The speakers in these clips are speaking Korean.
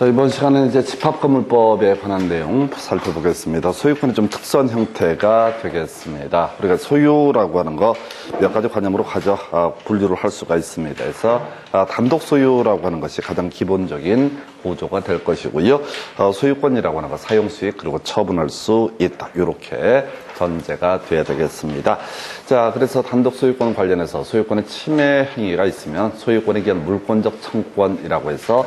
자, 이번 시간에는 이제 집합건물법에 관한 내용 살펴보겠습니다. 소유권이 좀 특수한 형태가 되겠습니다. 우리가 소유라고 하는 거 몇 가지 관념으로 분류를 할 수가 있습니다. 그래서 단독 소유라고 하는 것이 가장 기본적인 구조가 될 것이고요. 소유권이라고 하는 거 사용 수익 그리고 처분할 수 있다. 이렇게 전제가 돼야 되겠습니다. 자, 그래서 단독 소유권 관련해서 소유권의 침해 행위가 있으면 소유권에 기한 물권적 청구권이라고 해서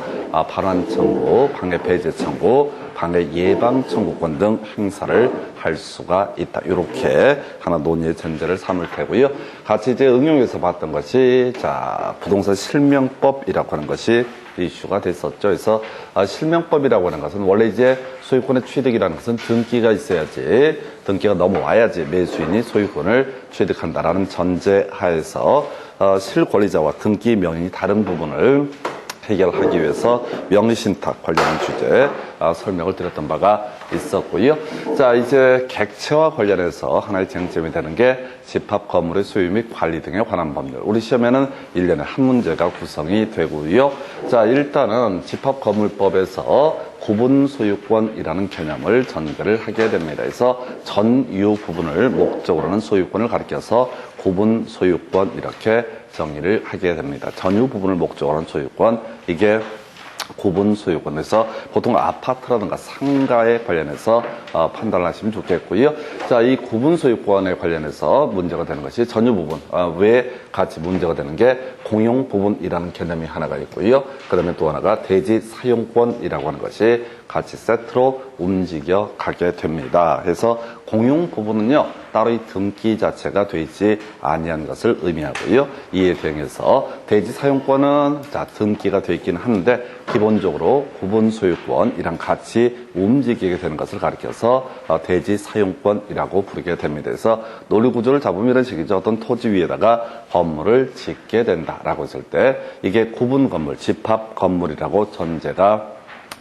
반환 청구, 방해 배제 청구, 방해 예방 청구권 등 행사를 할 수가 있다. 이렇게 하나 논의의 전제를 삼을 테고요. 같이 이제 응용해서 봤던 것이 부동산 실명법이라고 하는 것이 이슈가 됐었죠. 그래서 실명법이라고 하는 것은 원래 이제 소유권의 취득이라는 것은 등기가 있어야지, 등기가 넘어와야지 매수인이 소유권을 취득한다라는 전제하에서 실권리자와 등기 명인이 다른 부분을 해결하기 위해서 명의신탁 관련한 주제 설명을 드렸던 바가 있었고요. 자, 이제 객체와 관련해서 하나의 쟁점이 되는 게 집합 건물의 소유 및 관리 등에 관한 법률. 우리 시험에는 1년에 한 문제가 구성이 되고요. 자, 일단은 집합 건물법에서 구분 소유권이라는 개념을 전개를 하게 됩니다. 그래서 전유 부분을 목적으로는 소유권을 가리켜서 구분 소유권 이렇게 정의를 하게 됩니다. 전유 부분을 목적으로 하는 소유권, 이게 구분 소유권에서 보통 아파트라든가 상가에 관련해서 판단을 하시면 좋겠고요. 자, 이 구분 소유권에 관련해서 문제가 되는 것이 전유 부분, 왜 같이 문제가 되는 게 공용 부분이라는 개념이 하나가 있고요. 그 다음에 또 하나가 대지 사용권이라고 하는 것이 같이 세트로 움직여 가게 됩니다. 그래서 공용 부분은요, 따로 이 등기 자체가 되지 아니한 것을 의미하고요. 이에 대응해서 대지 사용권은 등기가 되어 있기는 하는데 기본적으로 구분 소유권이랑 같이 움직이게 되는 것을 가리켜서 대지 사용권이라고 부르게 됩니다. 그래서 논리 구조를 잡으면 이런 식이죠. 어떤 토지 위에다가 건물을 짓게 된다라고 했을 때 이게 구분 건물, 집합 건물이라고 전제가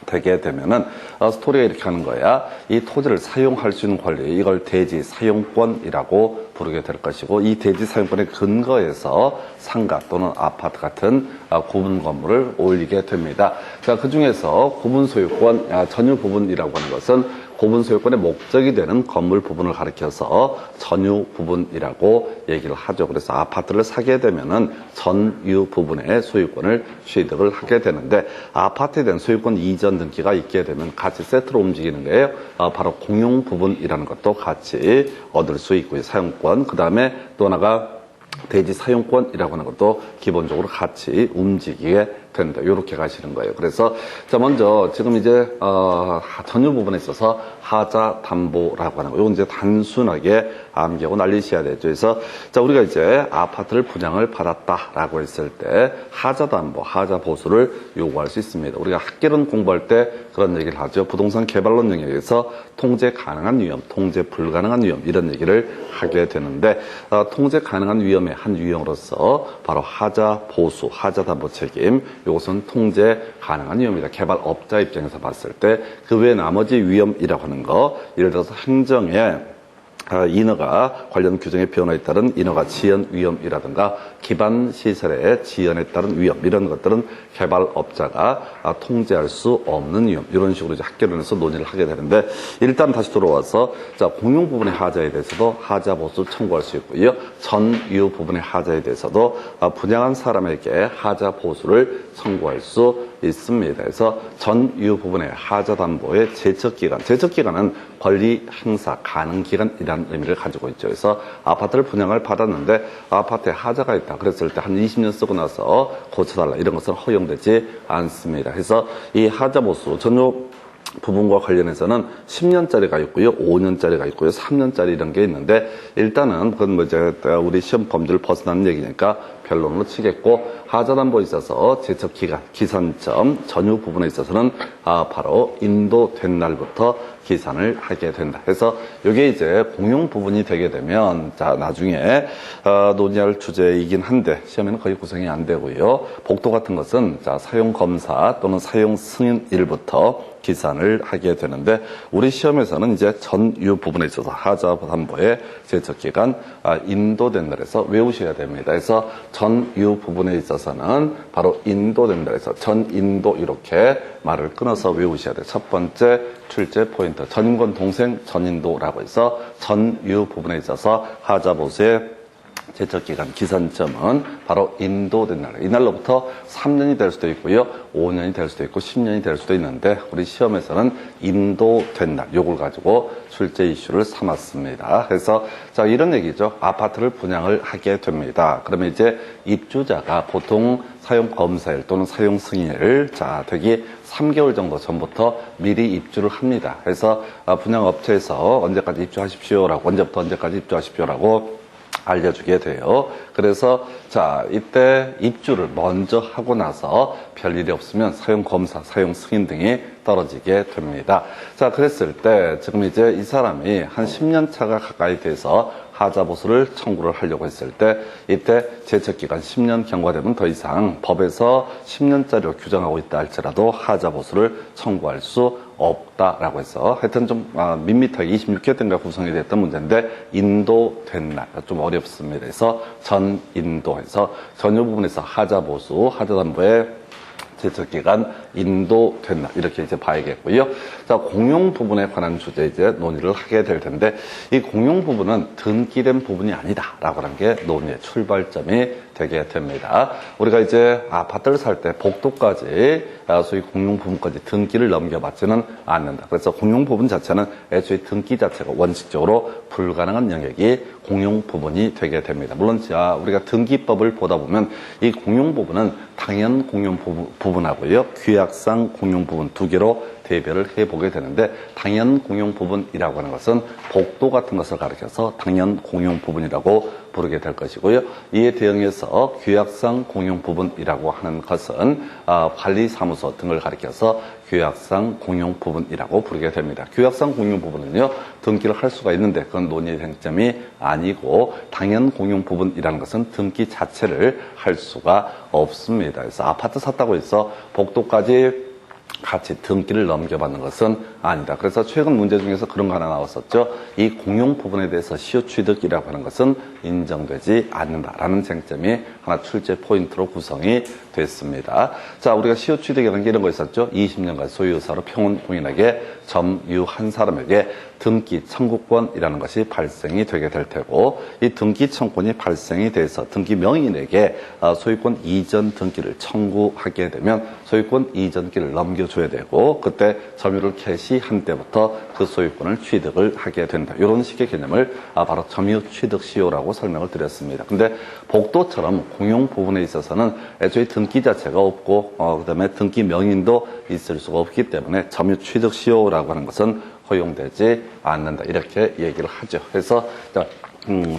되게 되면은 스토리가 이렇게 하는 거야. 이 토지를 사용할 수 있는 권리, 이걸 대지 사용권이라고 부르게 될 것이고, 이 대지 사용권의 근거에서 상가 또는 아파트 같은 구분 건물을 올리게 됩니다. 자, 그 중에서 구분 소유권, 전유 부분이라고 하는 것은 구분 소유권의 목적이 되는 건물 부분을 가리켜서 전유 부분이라고 얘기를 하죠. 그래서 아파트를 사게 되면은 전유 부분의 소유권을 취득을 하게 되는데, 아파트에 대한 소유권 이전 등기가 있게 되면 같이 세트로 움직이는 거예요. 바로 공용 부분이라는 것도 같이 얻을 수 있고요. 사용권. 그 다음에 또 하나가 대지 사용권이라고 하는 것도 기본적으로 같이 움직이게 된다. 이렇게 가시는 거예요. 그래서 자, 먼저 지금 이제 전유 부분에 있어서 하자 담보라고 하는 거. 이건 이제 단순하게 암기하고 날리셔야 되죠. 그래서 자, 우리가 이제 아파트를 분양을 받았다라고 했을 때 하자 담보, 하자 보수를 요구할 수 있습니다. 우리가 학개론 공부할 때 그런 얘기를 하죠. 부동산 개발론 영역에서 통제 가능한 위험, 통제 불가능한 위험 이런 얘기를 하게 되는데 통제 가능한 위험의 한 유형으로서 바로 하자 보수, 하자 담보 책임 이것은 통제 가능한 위험이다. 개발업자 입장에서 봤을 때 그 외에 나머지 위험이라고 하는 거, 예를 들어서 행정에 인허가 관련 규정의 변화에 따른 인허가 지연 위험이라든가 기반 시설의 지연에 따른 위험 이런 것들은 개발업자가 통제할 수 없는 위험, 이런 식으로 이제 학개론에서 논의를 하게 되는데, 일단 다시 돌아와서 자, 공용 부분의 하자에 대해서도 하자 보수를 청구할 수 있고요. 전유 부분의 하자에 대해서도 분양한 사람에게 하자 보수를 청구할 수 있습니다. 그래서 전유 부분의 하자 담보의 제척기간, 제척기간은 권리 행사 가능 기간이라는 의미를 가지고 있죠. 그래서 아파트를 분양을 받았는데 아파트에 하자가 있다 그랬을 때 한 20년 쓰고 나서 고쳐달라 이런 것은 허용되지 않습니다. 그래서 이 하자 보수 전유 부분과 관련해서는 10년짜리가 있고요, 5년짜리가 있고요, 3년짜리 이런 게 있는데, 일단은 그건 뭐 이제 우리 시험 범주를 벗어나는 얘기니까 변론으로 치겠고, 하자담보에 있어서 제척 기간, 기산점, 전유 부분에 있어서는 바로 인도된 날부터 기산을 하게 된다. 그래서 이게 이제 공용 부분이 되게 되면 자, 나중에 논의할 주제이긴 한데 시험에는 거의 구성이 안 되고요. 복도 같은 것은 자, 사용 검사 또는 사용 승인일부터 기산을 하게 되는데 우리 시험에서는 이제 전유 부분에 있어서 하자담보의 제척기간 인도된다 해서 외우셔야 됩니다. 그래서 전유 부분에 있어서는 바로 인도된다 해서 전인도 이렇게 말을 끊어서 외우셔야 돼요. 첫 번째 출제 포인트 전인권 동생 전인도라고 해서 전유 부분에 있어서 하자보수의 제척기간 기산점은 바로 인도된 날. 이날로부터 3년이 될 수도 있고요. 5년이 될 수도 있고 10년이 될 수도 있는데 우리 시험에서는 인도된 날. 요걸 가지고 출제 이슈를 삼았습니다. 그래서 자 이런 얘기죠. 아파트를 분양을 하게 됩니다. 그러면 이제 입주자가 보통 사용 검사일 또는 사용 승인을 되기 3개월 정도 전부터 미리 입주를 합니다. 그래서 분양업체에서 언제까지 입주하십시오라고 언제부터 언제까지 입주하십시오라고 알려주게 돼요. 그래서 이때 입주를 먼저 하고 나서 별일이 없으면 사용검사, 사용승인 등이 떨어지게 됩니다. 그랬을 때 지금 이제 이 사람이 한 10년 차가 가까이 돼서 하자보수를 청구를 하려고 했을 때 이때 제척기간 10년 경과되면 더 이상 법에서 10년짜리로 규정하고 있다 할지라도 하자보수를 청구할 수 없다라고 해서 하여튼 좀 밋밋하게 26회 때인가 구성이 됐던 문제인데 인도된 날 좀 어렵습니다. 그래서 전인도해서 전유 부분에서 하자보수, 하자담보의 제척기간 인도된 날 이렇게 이제 봐야겠고요. 공용 부분에 관한 주제 이제 논의를 하게 될 텐데 이 공용 부분은 등기된 부분이 아니다라고 하는 게 논의의 출발점이 되게 됩니다. 우리가 이제 아파트를 살 때 복도까지 소위 공용 부분까지 등기를 넘겨받지는 않는다. 그래서 공용 부분 자체는 애초에 등기 자체가 원칙적으로 불가능한 영역이 공용 부분이 되게 됩니다. 물론 우리가 등기법을 보다 보면 이 공용 부분은 당연 공용 부분하고요. 규약상 공용 부분 두 개로 대별을 해보게 되는데 당연 공용 부분이라고 하는 것은 복도 같은 것을 가리켜서 당연 공용 부분이라고 부르게 될 것이고요. 이에 대응해서 규약상 공용 부분이라고 하는 것은 관리사무소 등을 가리켜서 규약상 공용 부분이라고 부르게 됩니다. 규약상 공용 부분은요, 등기를 할 수가 있는데 그건 논의의 쟁점이 아니고 당연 공용 부분이라는 것은 등기 자체를 할 수가 없습니다. 그래서 아파트 샀다고 해서 복도까지 같이 등기를 넘겨받는 것은 아니다. 그래서 최근 문제 중에서 그런 거 하나 나왔었죠. 이 공용 부분에 대해서 시효취득이라고 하는 것은 인정되지 않는다라는 쟁점이 하나 출제 포인트로 구성이 됐습니다. 우리가 시효취득이라는 게 이런 거 있었죠. 20년간 소유의사로 평온공인에게 점유한 사람에게 등기 청구권이라는 것이 발생이 되게 될 테고 이 등기 청구권이 발생이 돼서 등기 명의인에게 소유권 이전 등기를 청구하게 되면 소유권 이전기를 넘겨줘야 되고 그때 점유를 개시한 때부터 그 소유권을 취득을 하게 된다. 이런 식의 개념을 바로 점유 취득 시효라고 설명을 드렸습니다. 근데 복도처럼 공용 부분에 있어서는 애초에 등기 자체가 없고 그다음에 등기 명의인도 있을 수가 없기 때문에 점유 취득 시효라고 하는 것은 허용되지 않는다. 이렇게 얘기를 하죠. 그래서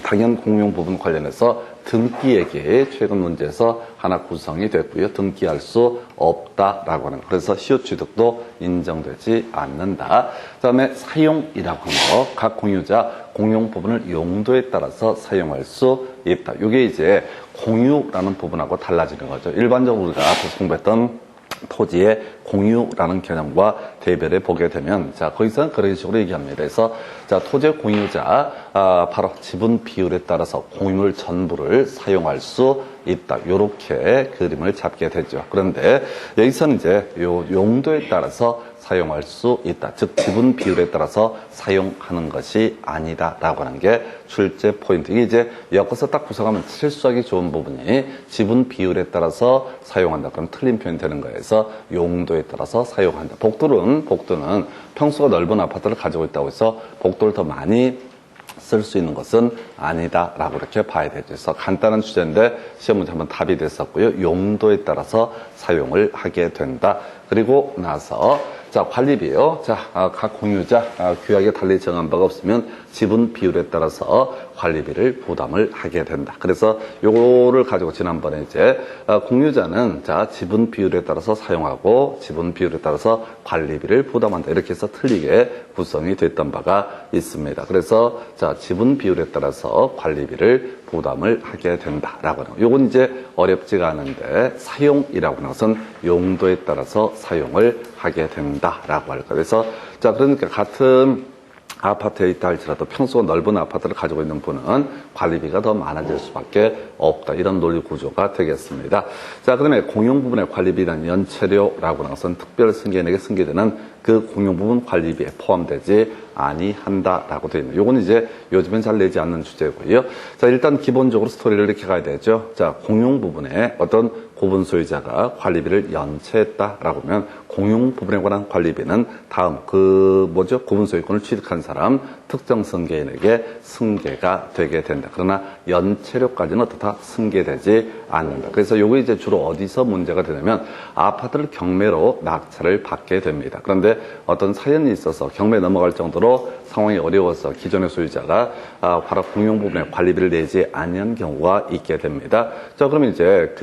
당연 공용 부분 관련해서 등기액이 최근 문제에서 하나 구성이 됐고요. 등기할 수 없다라고 하는 거. 그래서 시효취득도 인정되지 않는다. 그다음에 사용이라고 하는 거. 각 공유자 공용 부분을 용도에 따라서 사용할 수 있다. 이게 이제 공유라는 부분하고 달라지는 거죠. 일반적으로 우리가 앞서 공부했던 토지의 공유라는 개념과 대별해 보게 되면 거기서는 그런 식으로 얘기합니다. 그래서 토지의 공유자 바로 지분 비율에 따라서 공유물 전부를 사용할 수 있다. 요렇게 그림을 잡게 되죠. 그런데 여기서는 이제 요 용도에 따라서 사용할 수 있다. 즉 지분 비율에 따라서 사용하는 것이 아니다라고 하는 게 출제 포인트. 이게 이제 엮어서 딱 구성하면 실수하기 좋은 부분이 지분 비율에 따라서 사용한다. 그럼 틀린 표현이 되는 거예요. 그래서 용도에 따라서 사용한다. 복도는 평수가 넓은 아파트를 가지고 있다고 해서 복도를 더 많이 쓸 수 있는 것은 아니다라고 이렇게 봐야 되죠. 그래서 간단한 주제인데 시험 문제 한번 답이 됐었고요. 용도에 따라서 사용을 하게 된다. 그리고 나서 관리비요. 각 공유자 규약에 달리 정한 바가 없으면 지분 비율에 따라서 관리비를 부담을 하게 된다. 그래서 요거를 가지고 지난번에 이제 공유자는 지분 비율에 따라서 사용하고 지분 비율에 따라서 관리비를 부담한다. 이렇게 해서 틀리게 구성이 됐던 바가 있습니다. 그래서 지분 비율에 따라서 관리비를 부담을 하게 된다라고 하는 거. 요건 이제 어렵지가 않은데 사용이라고 하는 것은 용도에 따라서 사용을 하게 된다. 않는다라고 할까. 그래서 자, 그러니까 같은 아파트에 있다 할지라도 평수가 넓은 아파트를 가지고 있는 분은 관리비가 더 많아질 수밖에 없다. 이런 논리 구조가 되겠습니다. 자, 그다음에 공용 부분의 관리비는 연체료라고 하는 것은 특별 승계인에게 승계되는 그 공용 부분 관리비에 포함되지 아니한다라고 되어 있습니다. 요건 이제 요즘엔 잘 내지 않는 주제고요. 자, 일단 기본적으로 스토리를 이렇게 가야 되죠. 자, 공용 부분에 어떤 고분 소유자가 관리비를 연체했다라고 하면 공용 부분에 관한 관리비는 다음 고분 소유권을 취득한 사람 특정 승계인에게 승계가 되게 된다. 그러나 연체료까지는 어떻다? 승계되지 않는다. 그래서 요거 이제 주로 어디서 문제가 되냐면 아파트를 경매로 낙찰을 받게 됩니다. 그런데 어떤 사연이 있어서 경매 넘어갈 정도로 상황이 어려워서 기존의 소유자가 바로 공용 부분에 관리비를 내지 않는 경우가 있게 됩니다. 자, 그러면 이제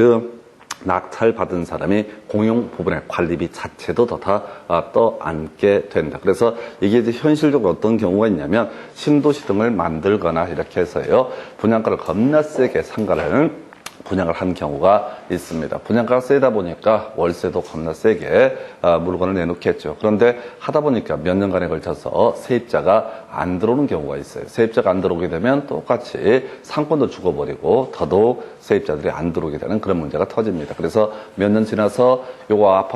낙찰 받은 사람이 공용 부분의 관리비 자체도 다 떠안게 된다. 그래서 이게 이제 현실적으로 어떤 경우가 있냐면 신도시 등을 만들거나 이렇게 해서요, 분양가를 겁나 세게 상가를 분양을 한 경우가 있습니다. 분양가가 세다 보니까 월세도 겁나 세게 물건을 내놓겠죠. 그런데 하다 보니까 몇 년간에 걸쳐서 세입자가 안 들어오는 경우가 있어요. 세입자가 안 들어오게 되면 똑같이 상권도 죽어버리고 더더욱 세입자들이 안 들어오게 되는 그런 문제가 터집니다. 그래서 몇 년 지나서 요거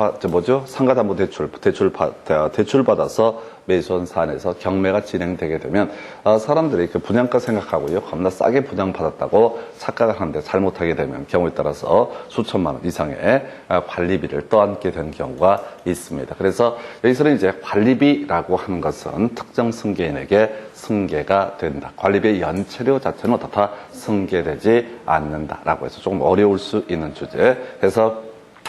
상가담보대출 받아서 매수한 사안에서 경매가 진행되게 되면 사람들이 그 분양가 생각하고요, 겁나 싸게 분양받았다고 착각을 하는데 잘못하게 되면 경우에 따라서 수천만 원 이상의 관리비를 떠안게 되는 경우가 있습니다. 그래서 여기서는 이제 관리비라고 하는 것은 특정 승계인에게 승계가 된다. 관리비의 연체료 자체는 어떻다? 승계되지 않는다라고 해서 조금 어려울 수 있는 주제. 그래서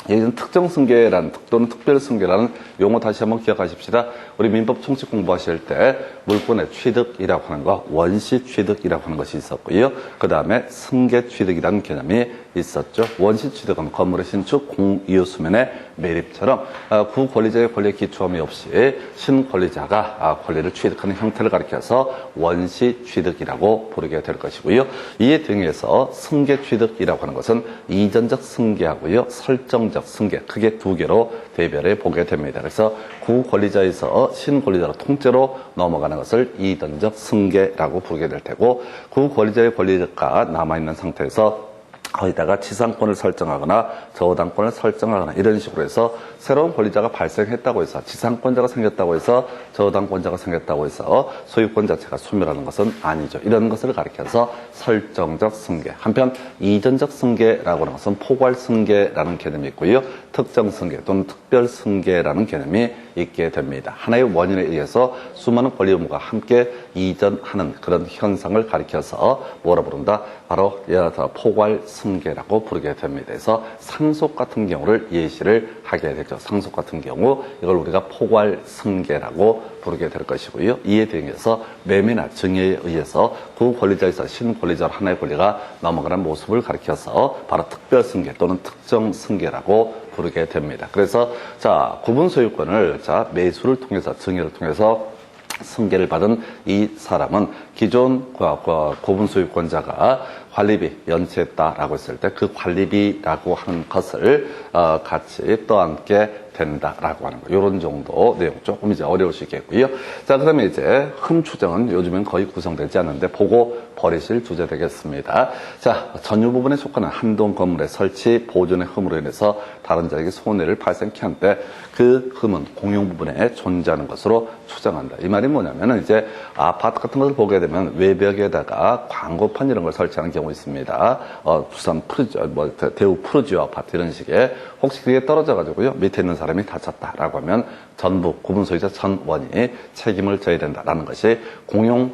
여기는 특정 승계라는 또는 특별 승계라는 용어 다시 한번 기억하십시다. 우리 민법 총칙 공부하실 때 물권의 취득이라고 하는 거, 원시 취득이라고 하는 것이 있었고요. 그 다음에 승계 취득이라는 개념이 있었죠. 원시 취득은 건물의 신축, 공유 수면의 매립처럼 구권리자의 권리에 기초함이 없이 신권리자가 권리를 취득하는 형태를 가리켜서 원시 취득이라고 부르게 될 것이고요. 이에 등해서 승계 취득이라고 하는 것은 이전적 승계하고요, 설정적 승계, 크게 두 개로 대별해 보게 됩니다. 그래서 구권리자에서 신권리자로 통째로 넘어가는 것을 이전적 승계라고 부르게 될 테고, 구권리자의 권리가 남아있는 상태에서 거기다가 지상권을 설정하거나 저당권을 설정하거나 이런 식으로 해서 새로운 권리자가 발생했다고 해서 지상권자가 생겼다고 해서 저당권자가 생겼다고 해서 소유권 자체가 소멸하는 것은 아니죠. 이런 것을 가리켜서 설정적 승계. 한편 이전적 승계라고 하는 것은 포괄 승계라는 개념이 있고요. 특정 승계 또는 특별 승계라는 개념이 있게 됩니다. 하나의 원인에 의해서 수많은 권리 의무가 함께 이전하는 그런 현상을 가리켜서 뭐라 부른다? 바로 포괄 승계라고 부르게 됩니다. 그래서 상속 같은 경우를 예시를 하게 되죠. 상속 같은 경우 이걸 우리가 포괄 승계라고 부르게 될 것이고요. 이에 대해서 매매나 증여에 의해서 그 권리자에서 신권리자로 하나의 권리가 넘어가는 모습을 가리켜서 바로 특별 승계 또는 특정 승계라고 부르게 됩니다. 그래서 자, 구분 소유권을 매수를 통해서 증여를 통해서 승계를 받은 이 사람은 기존 고분 소유권자가 관리비 연체했다라고 했을 때 그 관리비라고 하는 것을 같이 떠안게 된다라고 하는 거. 이런 정도 내용 조금 이제 어려울 수 있겠고요. 자, 그러면 이제 흠 추정은 요즘엔 거의 구성되지 않는데 보고 버리실 주제 되겠습니다. 자, 전유 부분에 속하는 한동 건물의 설치, 보존의 흠으로 인해서 다른 자에게 손해를 발생케 한 때 그 흠은 공용 부분에 존재하는 것으로 추정한다. 이 말이 뭐냐면은 이제 아파트 같은 것을 보게 되면 외벽에다가 광고판 이런 걸 설치하는 경우 있습니다. 부산 대우 푸르지오 아파트 이런 식의 혹시 그게 떨어져가지고요 밑에 있는 사람이 다쳤다라고 하면 전부 구분 소유자 전원이 책임을 져야 된다라는 것이 공용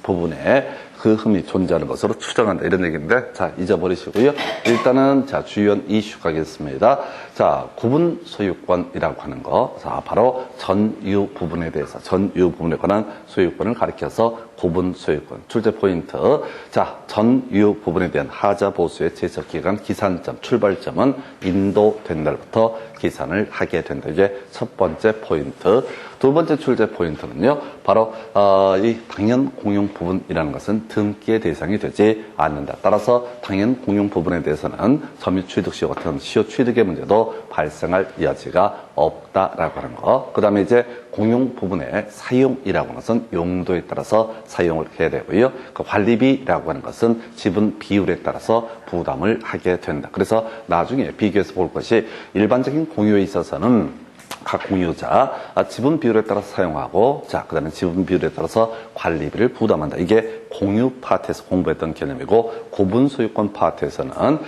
부분에 그 흠이 존재하는 것으로 추정한다. 이런 얘기인데, 자, 잊어버리시고요. 일단은, 자, 주요 이슈 가겠습니다. 자, 구분 소유권이라고 하는 거. 자, 바로 전유 부분에 대해서, 전유 부분에 관한 소유권을 가리켜서 구분 소유권. 출제 포인트. 자, 전유 부분에 대한 하자 보수의 제척 기간, 기산점, 출발점은 인도된 날부터 기산을 하게 된다. 이게 첫 번째 포인트. 두 번째 출제 포인트는요, 바로 이 당연 공용 부분이라는 것은 이런 등기의 대상이 되지 않는다. 따라서 당연 공용 부분에 대해서는 점유취득시효 같은 시효 취득의 문제도 발생할 여지가 없다라고 하는 거. 그 다음에 이제 공용 부분의 사용이라고 하는 것은 용도에 따라서 사용을 해야 되고요. 그 관리비라고 하는 것은 지분 비율에 따라서 부담을 하게 된다. 그래서 나중에 비교해서 볼 것이 일반적인 공유에 있어서는 각 공유자 지분 비율에 따라서 사용하고 그 다음에 지분 비율에 따라서 관리비를 부담한다. 이게 공유 파트에서 공부했던 개념이고 구분 소유권 파트에서는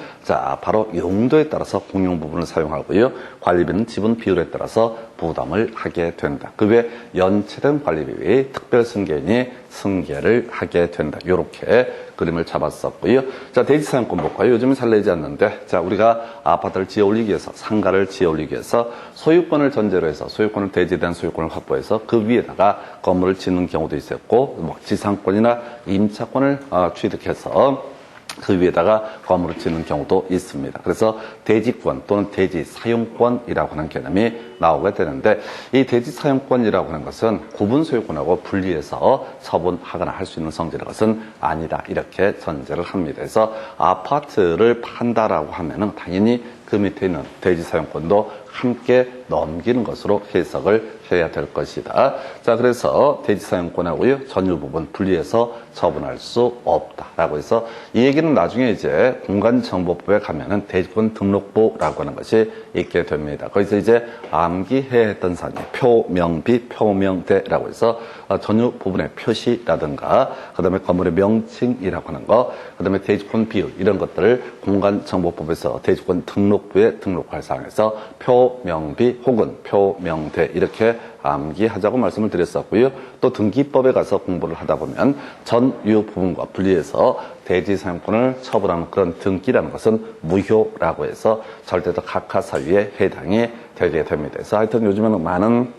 바로 용도에 따라서 공용 부분을 사용하고요. 관리비는 지분 비율에 따라서 부담을 하게 된다. 그 외에 연체된 관리비 특별 승계인이 승계를 하게 된다. 이렇게 그림을 잡았었고요. 대지 사용권 볼까요? 요즘은 잘 내지 않는데, 우리가 아파트를 지어 올리기 위해서, 상가를 지어 올리기 위해서 소유권을 전제로 해서 소유권을 대지에 대한 소유권을 확보해서 그 위에다가 건물을 짓는 경우도 있었고, 지상권이나 임차권을 취득해서 그 위에다가 건물을 짓는 경우도 있습니다. 그래서 대지권 또는 대지 사용권이라고 하는 개념이 나오게 되는데, 이 대지 사용권이라고 하는 것은 구분 소유권하고 분리해서 처분하거나 할 수 있는 성질의 것은 아니다. 이렇게 전제를 합니다. 그래서 아파트를 판다라고 하면은 당연히 그 밑에 있는 대지 사용권도 함께 넘기는 것으로 해석을 해야 될 것이다. 그래서 대지 사용권하고요, 전유 부분 분리해서 처분할 수 없다라고 해서 이 얘기는 나중에 이제 공간정보법에 가면은 대지권 등록부라고 하는 것이 있게 됩니다. 거기서 이제 암기해야 했던 사항이 표명비, 표명대라고 해서 전유 부분의 표시라든가 그다음에 건물의 명칭이라고 하는 거, 그다음에 대지권 비율 이런 것들을 공간정보법에서 대지권 등록부에 등록할 사항에서 표명비 혹은 표명대 이렇게 암기하자고 말씀을 드렸었고요. 또 등기법에 가서 공부를 하다 보면 전유 부분과 분리해서 대지 사용권을 처분하는 그런 등기라는 것은 무효라고 해서 절대적 각하사유에 해당이 되게 됩니다. 그래서 하여튼 요즘에는 많은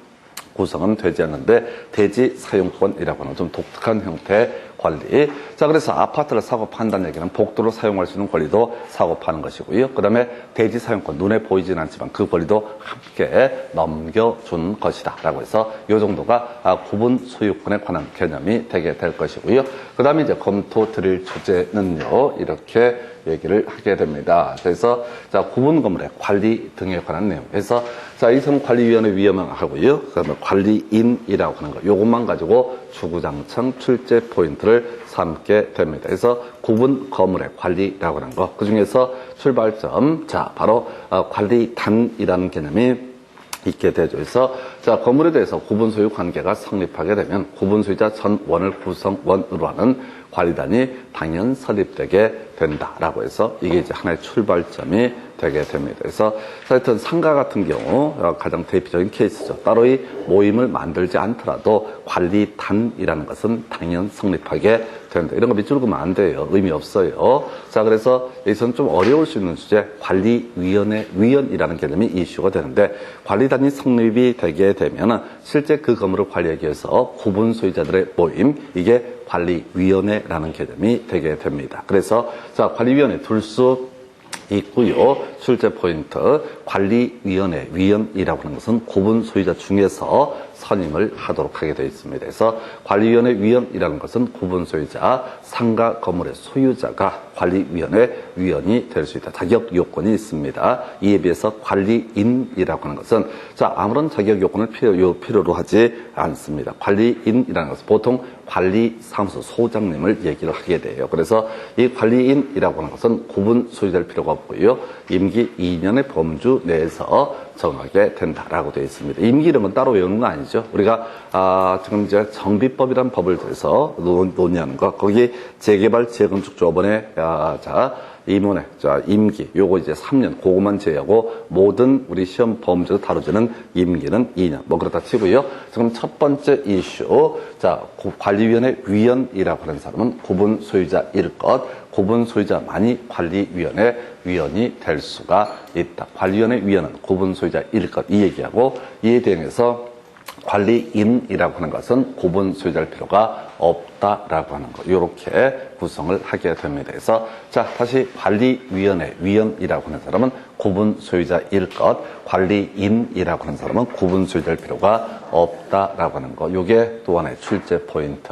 구성은 되지 않는데 대지 사용권이라고 하는 좀 독특한 형태의 관리. 그래서 아파트를 사고 판다는 얘기는 복도로 사용할 수 있는 권리도 사고 파는 것이고요. 그 다음에 대지 사용권, 눈에 보이지는 않지만 그 권리도 함께 넘겨준 것이다. 라고 해서 이 정도가 구분 소유권에 관한 개념이 되게 될 것이고요. 그 다음에 이제 검토 드릴 주제는요, 이렇게 얘기를 하게 됩니다. 그래서 구분 건물의 관리 등에 관한 내용. 그래서 이성관리위원회 위원하고요. 그다음에 관리인이라고 하는 거. 요것만 가지고 주구장창 출제 포인트를 삼게 됩니다. 그래서 구분 건물의 관리라고 하는 거. 그 중에서 출발점, 바로 관리단이라는 개념이 있게 되죠. 그래서 건물에 대해서 구분 소유 관계가 성립하게 되면 구분 소유자 전원을 구성원으로 하는 관리단이 당연 설립되게 된다라고 해서 이게 이제 하나의 출발점이 되게 됩니다. 그래서 하여튼 상가 같은 경우 가장 대표적인 케이스죠. 따로의 모임을 만들지 않더라도 관리단이라는 것은 당연 성립하게 된다. 이런 거 밑줄 그으면 안 돼요. 의미 없어요. 그래서 여기서는 좀 어려울 수 있는 주제, 관리위원회, 위원이라는 개념이 이슈가 되는데, 관리단이 성립이 되게 되면 실제 그 건물을 관리하기 위해서 구분 소유자들의 모임, 이게 관리위원회라는 개념이 되게 됩니다. 그래서 관리위원회 둘 수 있고요. 출제 포인트, 관리위원회, 위원이라고 하는 것은 구분 소유자 중에서 선임을 하도록 하게 되어 있습니다. 그래서 관리위원회 위원이라는 것은 구분 소유자, 상가 건물의 소유자가 관리위원회 위원이 될 수 있다. 자격 요건이 있습니다. 이에 비해서 관리인이라고 하는 것은 아무런 자격 요건을 필요로 하지 않습니다. 관리인이라는 것은 보통 관리사무소 소장님을 얘기를 하게 돼요. 그래서 이 관리인이라고 하는 것은 구분 소유자일 필요가 없고요. 임기 2년의 범주 내에서 정하게 된다라고 되어 있습니다. 임기 이런 건 따로 외우는 거 아니죠. 우리가 지금 이제 정비법이라는 법을 들여서 논의하는 거, 거기 재개발 재건축 조합원의 임원회, 임기, 요거 이제 3년, 그거만 제외하고 모든 우리 시험 범죄로 다루지는 임기는 2년. 그렇다 치고요. 지금 첫 번째 이슈, 관리위원회 위원이라고 하는 사람은 구분 소유자일 것, 구분 소유자만이 관리위원회 위원이 될 수가 있다. 관리위원회 위원은 구분 소유자일 것, 이 얘기하고, 이에 대응해서 관리인이라고 하는 것은 구분 소유자일 필요가 없다라고 하는 거, 이렇게 구성을 하게 됩니다. 그래서 다시 관리위원회 위원이라고 하는 사람은 구분 소유자일 것, 관리인이라고 하는 사람은 구분 소유자일 필요가 없다라고 하는 거. 요게 또 하나의 출제 포인트.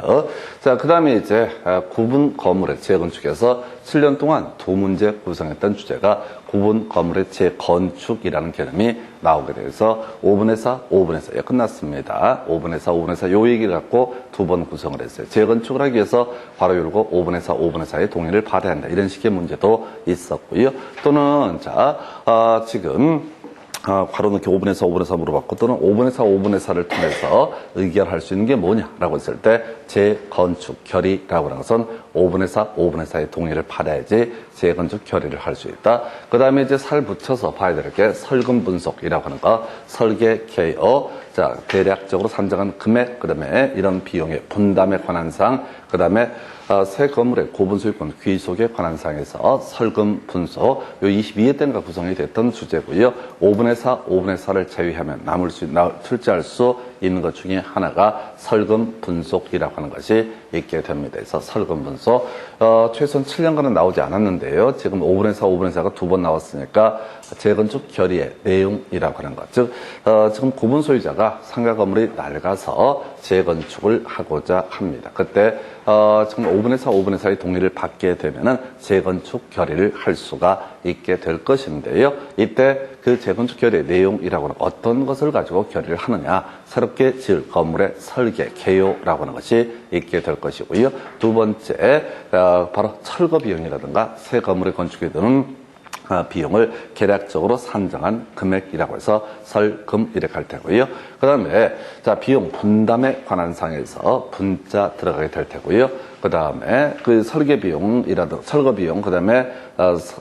자, 그 다음에 이제 구분 건물의 재건축에서 7년 동안 두 문제 구성했던 주제가 구분 건물의 재건축이라는 개념이 나오게 돼서 5분의 4, 5분의 4. 예, 끝났습니다. 5분의 4, 5분의 4. 요 얘기를 갖고 두 번 구성을 했어요. 재건축을 하기 위해서 바로 요러고 5분의 4, 5분의 4의 동의를 받아야 한다. 이런 식의 문제도 있었고요. 또는, 자, 지금, 괄호 넣기 5분의 4, 5분의 4 물어봤고, 또는 5분의 4, 5분의 4를 통해서 의결할 수 있는 게 뭐냐라고 했을 때, 재건축 결의라고 하는 것은 5분의 4, 5분의 4의 동의를 받아야지 재건축 결의를 할 수 있다. 그 다음에 이제 살 붙여서 봐야 될 게 설금 분석이라고 하는 거, 설계 개요, 자, 대략적으로 산정한 금액, 그 다음에 이런 비용의 분담에 관한 사항, 그 다음에 새 건물의 구분 소유권 귀속에 관한 사항에서 설금 분석, 요 22회 때가 구성이 됐던 주제고요. 5분의 4, 5분의 4를 제외하면 출제할 수 있는 것 중에 하나가 설금 분석이라고 하는 것이 있게 됩니다. 그래서 설금 분석, 최소한 7년간은 나오지 않았는데요. 지금 5분의 4, 5분의 4가 두 번 나왔으니까 재건축 결의의 내용이라고 하는 것. 즉, 지금 구분 소유자가 상가 건물이 낡아서 재건축을 하고자 합니다. 그때, 지금 5분의 4, 5분의 4의 동의를 받게 되면은 재건축 결의를 할 수가 있게 될 것인데요. 이때 그 재건축 결의의 내용이라고 하는 어떤 것을 가지고 결의를 하느냐, 새롭게 지을 건물의 설계, 개요라고 하는 것이 있게 될 것이고요. 두 번째, 바로 철거 비용이라든가 새 건물의 건축에 드는 비용을 계략적으로 산정한 금액이라고 해서 설금 이렇게 할 테고요. 그 다음에 자 비용 분담에 관한 사항에서 분자 들어가게 될 테고요. 그 다음에 그 설계 비용이라든가 철거 비용, 그 다음에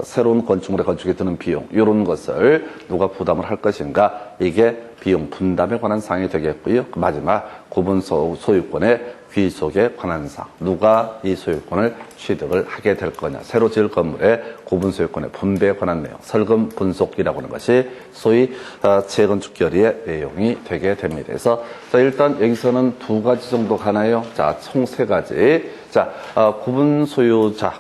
새로운 건축물의 건축에 드는 비용, 이런 것을 누가 부담을 할 것인가, 이게 비용 분담에 관한 사항이 되겠고요. 그 마지막 구분 소유권의 귀속에 관한 사항, 누가 이 소유권을 취득을 하게 될 거냐, 새로 지을 건물의 구분 소유권의 분배에 관한 내용, 설금 분속이라고 하는 것이 소위 재건축 결의의 내용이 되게 됩니다. 그래서 자, 일단 여기서는 두 가지 정도 가나요? 자, 총 세 가지. 자, 구분 소유자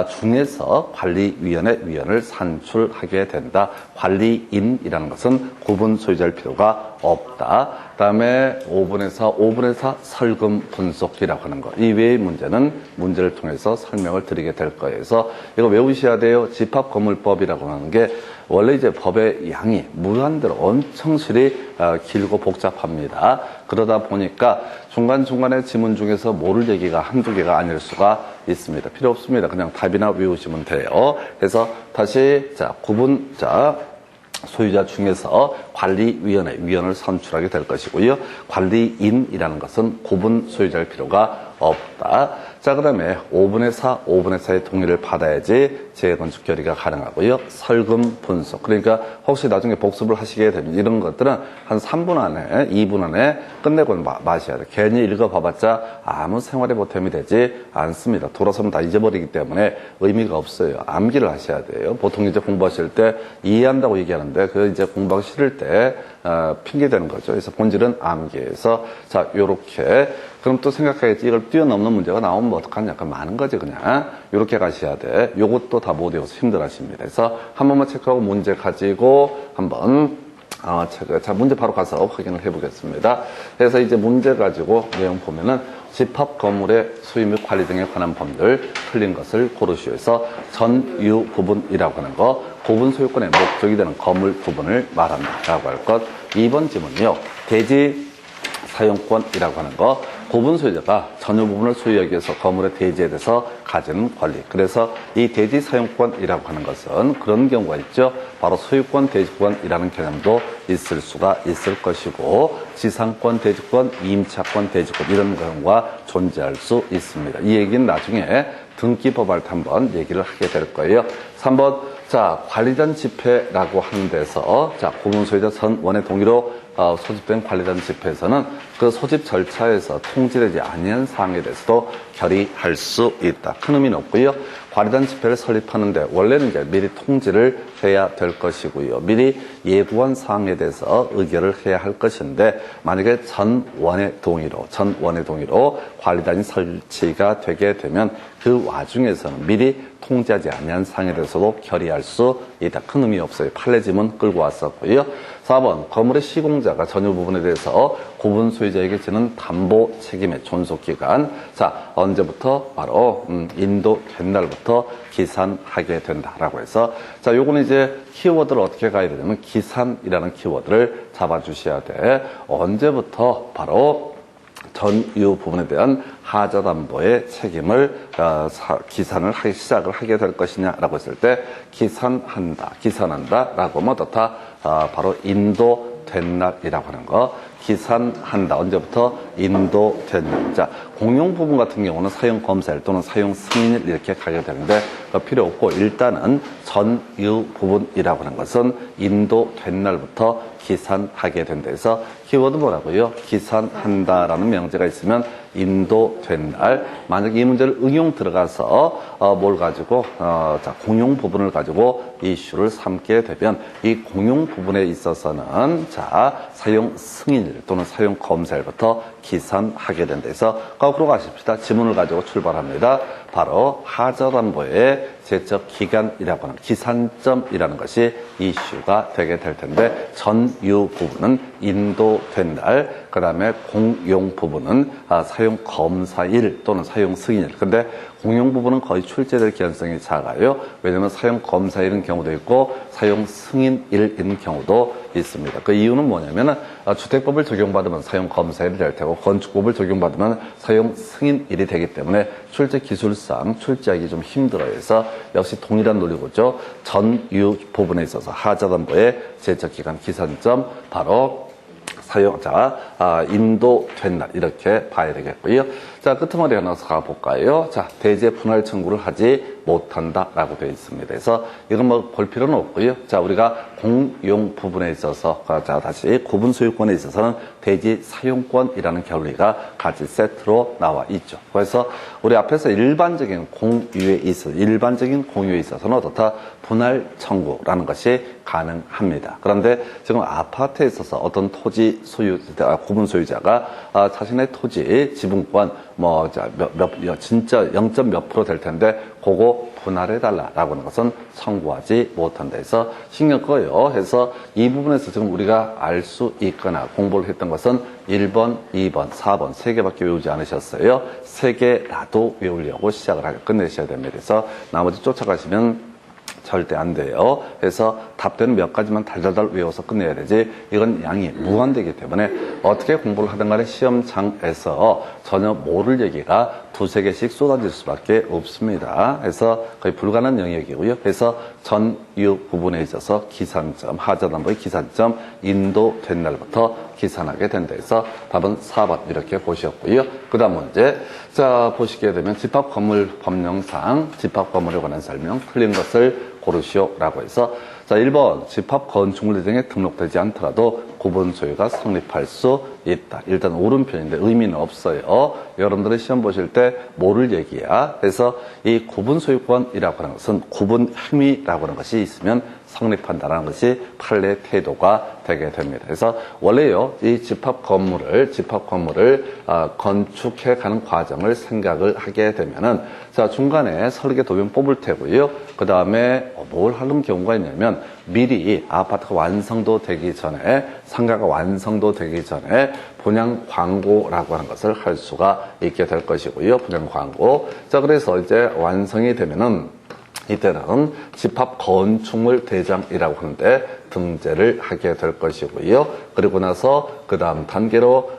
중에서 관리위원회 위원을 산출하게 된다. 관리인이라는 것은 구분 소유자일 필요가 없다. 그 다음에 5분의 4, 5분의 4 설금 분석이라고 하는 것. 이외의 문제는 문제를 통해서 설명을 드리게 될 거예요. 그래서 이거 외우셔야 돼요. 집합건물법이라고 하는 게 원래 이제 법의 양이 무한대로 엄청 실이 길고 복잡합니다. 그러다 보니까 중간중간에 지문 중에서 모를 얘기가 한두 개가 아닐 수가 있습니다. 필요 없습니다. 그냥 답이나 외우시면 돼요. 그래서 다시 소유자 중에서 관리위원회 위원을 선출하게 될 것이고요. 관리인이라는 것은 구분 소유자일 필요가 없다. 자, 그 다음에 5분의 4, 5분의 4의 동의를 받아야지 재건축 결의가 가능하고요. 설금 분석. 그러니까 혹시 나중에 복습을 하시게 되면 이런 것들은 한 3분 안에, 2분 안에 끝내고 마셔야 돼요. 괜히 읽어봐봤자 아무 생활에 보탬이 되지 않습니다. 돌아서면 다 잊어버리기 때문에 의미가 없어요. 암기를 하셔야 돼요. 보통 이제 공부하실 때 이해한다고 얘기하는데 그 이제 공부하기 싫을 때 핑계 되는 거죠. 그래서 본질은 암기에서 자, 요렇게. 그럼 또 생각하겠지. 이걸 뛰어넘는 문제가 나오면 뭐 어떡하냐. 약간 많은 거지, 그냥. 요렇게 가셔야 돼. 요것도 다 못 외워서 힘들어 하십니다. 그래서 한 번만 체크하고 문제 가지고 한번, 자, 문제 바로 가서 확인을 해 보겠습니다. 그래서 이제 문제 가지고 내용 보면은 집합 건물의 수유 및 관리 등에 관한 법률 틀린 것을 고르시오. 해서 전유 부분이라고 하는 거, 구분 소유권의 목적이 되는 건물 부분을 말한다. 라고 할 것. 2번 지문이요. 대지 사용권이라고 하는 거, 구분 소유자가 전유 부분을 소유하기 위해서 건물의 대지에 대해서 가지는 권리. 그래서 이 대지 사용권이라고 하는 것은 그런 경우가 있죠. 바로 소유권, 대지권이라는 개념도 있을 수가 있을 것이고, 지상권, 대지권, 임차권, 대지권 이런 경우가 존재할 수 있습니다. 이 얘기는 나중에 등기법할 때 한번 얘기를 하게 될 거예요. 3번, 자, 관리전 집회라고 하는 데서, 자, 구분 소유자 선 원의 동의로 소집된 관리단 집회에서는 그 소집 절차에서 통지되지 아니한 사항에 대해서도 결의할 수 있다. 큰 의미는 없고요. 관리단 집회를 설립하는데 원래는 이제 미리 통지를 해야 될 것이고요. 미리 예고한 사항에 대해서 의결을 해야 할 것인데 만약에 전원의 동의로 관리단이 설치가 되게 되면 그 와중에서는 미리 통지하지 아니한 사항에 대해서도 결의할 수 있다. 큰 의미 없어요. 판례지문 끌고 왔었고요. 4번 건물의 시공자가 전유 부분에 대해서 구분 소유자에게 지는 담보 책임의 존속기간. 자, 언제부터? 바로 인도된 날부터 기산하게 된다라고 해서, 자, 요거는 이제 키워드를 어떻게 가야 되냐면 기산이라는 키워드를 잡아주셔야 돼. 언제부터? 바로 전유 부분에 대한 하자담보의 책임을 기산을 시작을 하게 될 것이냐라고 했을 때 기산한다라고 하면 어떻다? 바로 인도된 날이라고 하는 거. 기산한다. 언제부터? 인도된 날. 자, 공용 부분 같은 경우는 사용 검사일 또는 사용 승인일 이렇게 가게 되는데 필요 없고, 일단은 전유 부분이라고 하는 것은 인도된 날부터 기산하게 된다 해서 키워드 뭐라고요? 기산한다라는 명제가 있으면 인도된 날. 만약 이 문제를 응용 들어가서 뭘 가지고 자, 공용 부분을 가지고 이슈를 삼게 되면 이 공용 부분에 있어서는 자, 사용 승인일 또는 사용 검사일부터 기산하게 된다 해서 거꾸로 가십시다. 지문을 가지고 출발합니다. 바로 하자담보의 제적 기간이라고 하는 기산점이라는 것이 이슈가 되게 될 텐데, 전유 부분은 인도된 날, 그 다음에 공용 부분은 사용 검사일 또는 사용 승인일. 근데 공용 부분은 거의 출제될 개연성이 작아요. 왜냐하면 사용 검사일인 경우도 있고 사용 승인일인 경우도 있습니다. 그 이유는 뭐냐면 주택법을 적용받으면 사용 검사일이 될 테고 건축법을 적용받으면 사용 승인일이 되기 때문에 출제 기술상 출제하기 좀 힘들어요. 그래서 역시 동일한 논리고죠. 전유 부분에 있어서 하자담보의 제적기간 기산점 바로 사용자 인도된 날 이렇게 봐야 되겠고요. 자, 끄트머리 하나 가볼까요? 자, 대제 분할 청구를 하지 못한다라고 되어 있습니다. 그래서 이건 뭐 볼 필요는 없고요. 자, 우리가 공용 부분에 있어서 자, 다시 구분 소유권에 있어서는 대지 사용권이라는 결의가 같이 세트로 나와 있죠. 그래서 우리 앞에서 일반적인 공유에 있어서는 어떻다? 분할 청구라는 것이 가능합니다. 그런데 지금 아파트에 있어서 어떤 토지 구분 소유자가 자신의 토지 지분권 진짜 0. 몇 프로 될 텐데 그거 분할해달라라고 하는 것은 청구하지 못한다 해서 신경 꺼요. 해서 이 부분에서 지금 우리가 알 수 있거나 공부를 했던 것은 1번, 2번, 4번 3개밖에 외우지 않으셨어요. 3개라도 외우려고 시작을 끝내셔야 됩니다. 그래서 나머지 쫓아가시면 절대 안 돼요. 그래서 답변은 몇 가지만 달달달 외워서 끝내야 되지 이건 양이 무한되기 때문에 어떻게 공부를 하든 간에 시험장에서 전혀 모를 얘기가 2-3개씩 쏟아질 수밖에 없습니다. 그래서 거의 불가능한 영역이고요. 그래서 전유 부분에 있어서 기산점, 하자담보의 기산점 인도된 날부터 기산하게 된다 해서 답은 4번 이렇게 보셨고요. 그 다음 문제. 자, 보시게 되면 집합건물법령상 집합건물에 관한 설명 틀린 것을 고르시오라고 해서, 자, 1번 집합 건축물 등에 등록되지 않더라도 구분 소유가 성립할 수 있다. 일단 오른편인데 의미는 없어요. 여러분들이 시험 보실 때 모를 얘기야. 그래서 이 구분 소유권이라고 하는 것은 구분 행위라고 하는 것이 있으면 성립한다라는 것이 판례 태도가 되게 됩니다. 그래서 원래요, 이 집합 건물을 건축해 가는 과정을 생각을 하게 되면은, 자, 중간에 설계 도면 뽑을 테고요. 그 다음에 뭘 하는 경우가 있냐면 미리 아파트가 완성도 되기 전에, 상가가 완성도 되기 전에 분양 광고라고 하는 것을 할 수가 있게 될 것이고요. 분양 광고. 자, 그래서 이제 완성이 되면은 이때는 집합 건축물 대장이라고 하는데 등재를 하게 될 것이고요. 그리고 나서 그 다음 단계로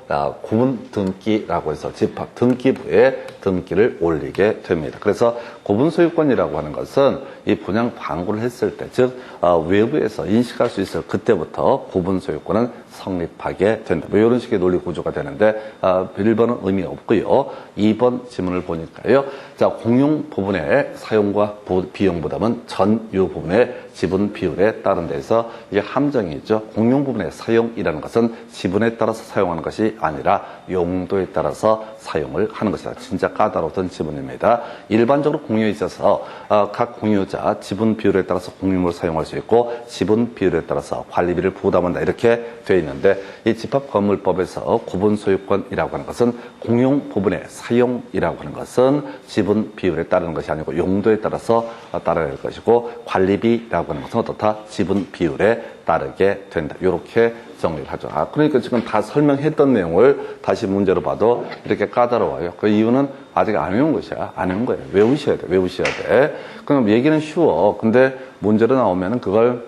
구분 등기라고 해서 집합 등기부에 등기를 올리게 됩니다. 그래서 구분 소유권이라고 하는 것은 이 분양 방구를 했을 때, 즉 외부에서 인식할 수 있을 그때부터 구분 소유권은 성립하게 된다. 뭐 이런 식의 논리 구조가 되는데 1번은 의미 없고요. 2번 지문을 보니까요. 자, 공용 부분의 사용과 비용 부담은 전유 부분의 지분 비율에 따른 데서 이게 함정이 있죠. 공용 부분의 사용이라는 것은 지분에 따라서 사용하는 것이 아니라 용도에 따라서 사용을 하는 것이다. 진짜 까다로웠던 지문입니다. 일반적으로 공유에 있어서 각 공유자 지분 비율에 따라서 공유물을 사용할 수 있고 지분 비율에 따라서 관리비를 부담한다. 이렇게 되어 있는데 이 집합건물법에서 구분 소유권이라고 하는 것은 공용 부분의 사용이라고 하는 것은 지분 비율에 따르는 것이 아니고 용도에 따라서 따라야 할 것이고 관리비라고 하는 것은 어떻다? 지분 비율에 따르게 된다. 이렇게 정리를 하죠. 그러니까 지금 다 설명했던 내용을 다시 문제로 봐도 이렇게 까다로워요. 그 이유는 아직 안 외운 것이야. 안 외운 거예요. 외우셔야 돼. 외우셔야 돼. 그럼 얘기는 쉬워. 근데 문제로 나오면은 그걸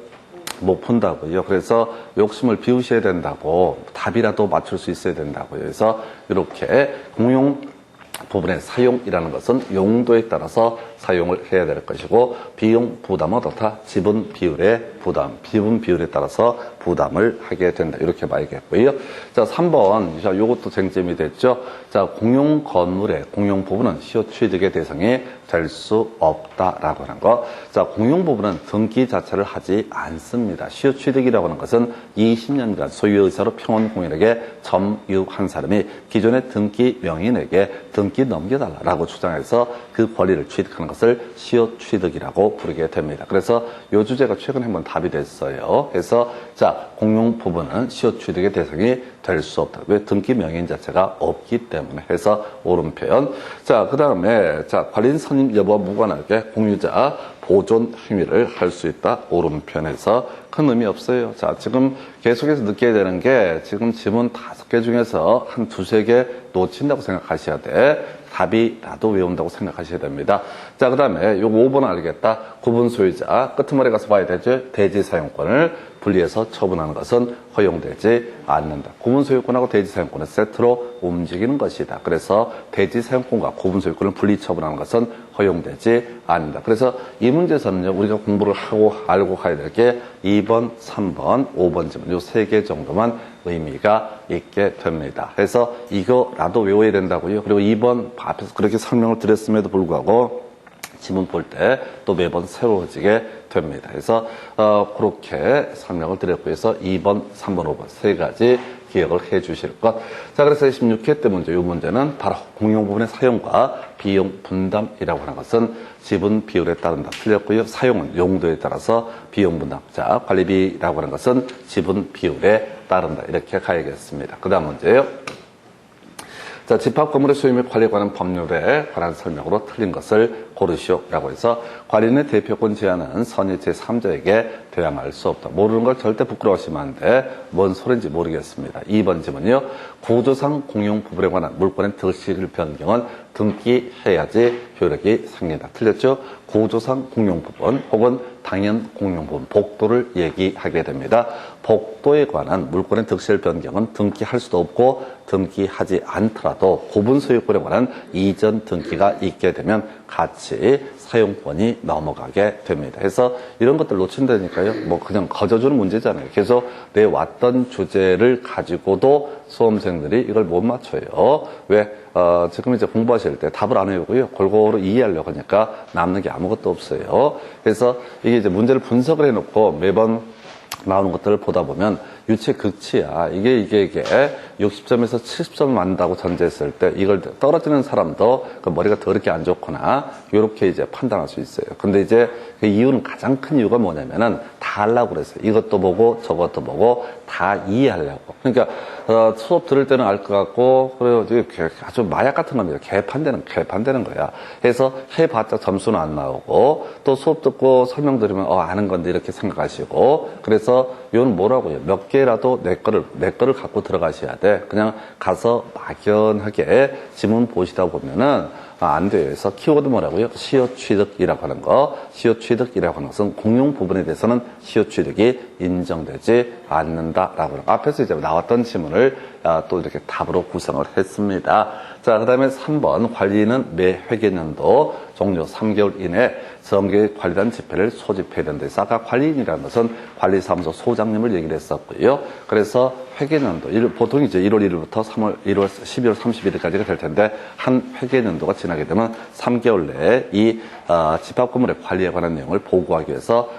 못 푼다고요. 그래서 욕심을 비우셔야 된다고. 답이라도 맞출 수 있어야 된다고요. 그래서 이렇게 공용 부분의 사용이라는 것은 용도에 따라서 사용을 해야 될 것이고 비용 부담은 어떻다? 지분 비율의 부담, 지분 비율에 따라서 부담을 하게 된다. 이렇게 봐야겠고요. 자, 3번. 자, 요것도 쟁점이 됐죠. 자, 공용 건물의 공용 부분은 시효 취득의 대상이 될 수 없다라고 하는 거. 자, 공용 부분은 등기 자체를 하지 않습니다. 시효 취득이라고 하는 것은 20년간 소유 의사로 평온 공인에게 점유한 사람이 기존의 등기 명인에게 등기 넘겨달라라고 주장해서 그 권리를 취득하는 것을 시효 취득이라고 부르게 됩니다. 그래서 이 주제가 최근에 한번 답이 됐어요. 그래서 자, 공용 부분은 시효 취득의 대상이 될 수 없다. 왜? 등기 명인 자체가 없기 때문에 해서 옳은 표현. 자, 그 다음에 자, 관리인 선임 여부와 무관하게 공유자 보존 행위를 할 수 있다. 옳은 표현에서 큰 의미 없어요. 자, 지금 계속해서 느껴야 되는 게 지금 지문 5개 중에서 한 2-3개 놓친다고 생각하셔야 돼. 답이라도 외운다고 생각하셔야 됩니다. 자, 그 다음에 요거 5번 알겠다. 구분 소유자 끄트머리 가서 봐야 되죠. 대지 사용권을 분리해서 처분하는 것은 허용되지 않는다. 구분 소유권하고 대지 사용권은 세트로 움직이는 것이다. 그래서 대지 사용권과 구분 소유권을 분리 처분하는 것은 허용되지 않는다. 그래서 이 문제에서는요, 우리가 공부를 하고 알고 가야 될 게 2번, 3번, 5번 지문 요 3개 정도만 의미가 있게 됩니다. 그래서 이거라도 외워야 된다고요. 그리고 2번 앞에서 그렇게 설명을 드렸음에도 불구하고 지문 볼 때 또 매번 새로워지게 됩니다. 그래서 그렇게 설명을 드렸고 해서 2번, 3번, 5번 세 가지 기억을 해 주실 것. 자, 그래서 16회 때 문제, 이 문제는 바로 공용 부분의 사용과 비용 분담이라고 하는 것은 지분 비율에 따른다. 틀렸고요. 사용은 용도에 따라서 비용 분담. 자, 관리비라고 하는 것은 지분 비율에 따른다. 이렇게 가야겠습니다. 그 다음 문제예요. 자, 집합 건물의 소유 및 관리에 관한 법률에 관한 설명으로 틀린 것을 고르시오라고 해서 관리인의 대표권 제한은 선의 제3자에게 대항할 수 없다. 모르는 걸 절대 부끄러워하시면 안 돼. 뭔 소리인지 모르겠습니다. 2번 지문이요. 구조상 공용 부분에 관한 물권의 득실 변경은 등기해야지 효력이 생긴다. 틀렸죠? 구조상 공용 부분 혹은 당연 공용 부분, 복도를 얘기하게 됩니다. 복도에 관한 물권의 득실 변경은 등기할 수도 없고 등기하지 않더라도 구분 소유권에 관한 이전 등기가 있게 되면 같이 사용권이 넘어가게 됩니다. 그래서 이런 것들 놓친다니까요. 뭐 그냥 거저주는 문제잖아요. 그래서 내왔던 주제를 가지고도 수험생들이 이걸 못 맞춰요. 왜? 지금 이제 공부하실 때 답을 안 외우고요. 골고루 이해하려고 하니까 남는 게 아무것도 없어요. 그래서 이게 이제 문제를 분석을 해놓고 매번 나오는 것들을 보다 보면 유체극치야. 이게 60점에서 70점 만다고 전제했을 때 이걸 떨어지는 사람도 그 머리가 더럽게 안 좋거나 이렇게 이제 판단할 수 있어요. 근데 이제 그 이유는 가장 큰 이유가 뭐냐면은 다 하려고 그랬어요. 이것도 보고 저것도 보고 다 이해하려고. 그러니까 수업 들을 때는 알 것 같고 그리고 아주 마약 같은 겁니다. 개판되는 거야. 해서 해봤자 점수는 안 나오고 또 수업 듣고 설명 들으면 아는 건데 이렇게 생각하시고 그래서 이건 뭐라고요? 몇 개라도 내 거를 갖고 들어가셔야 돼. 그냥 가서 막연하게 지문 보시다 보면은 안 돼요. 그래서 키워드 뭐라고요? 시효취득이라고 하는 거. 시효취득이라고 하는 것은 공용 부분에 대해서는 시효취득이 인정되지 않는다라고 하는 거. 앞에서 이제 나왔던 지문을 또 이렇게 답으로 구성을 했습니다. 자, 그 다음에 3번 관리는 매 회계년도 종료 3개월 이내 정기 관리단 집회를 소집해야 된다. 그래서 아까 관리인이라는 것은 관리사무소 소장님을 얘기를 했었고요. 그래서 회계년도, 보통 이제 1월 1일부터 12월 31일까지가 될 텐데, 한 회계년도가 지나게 되면 3개월 내에 이 집합건물의 관리에 관한 내용을 보고하기 위해서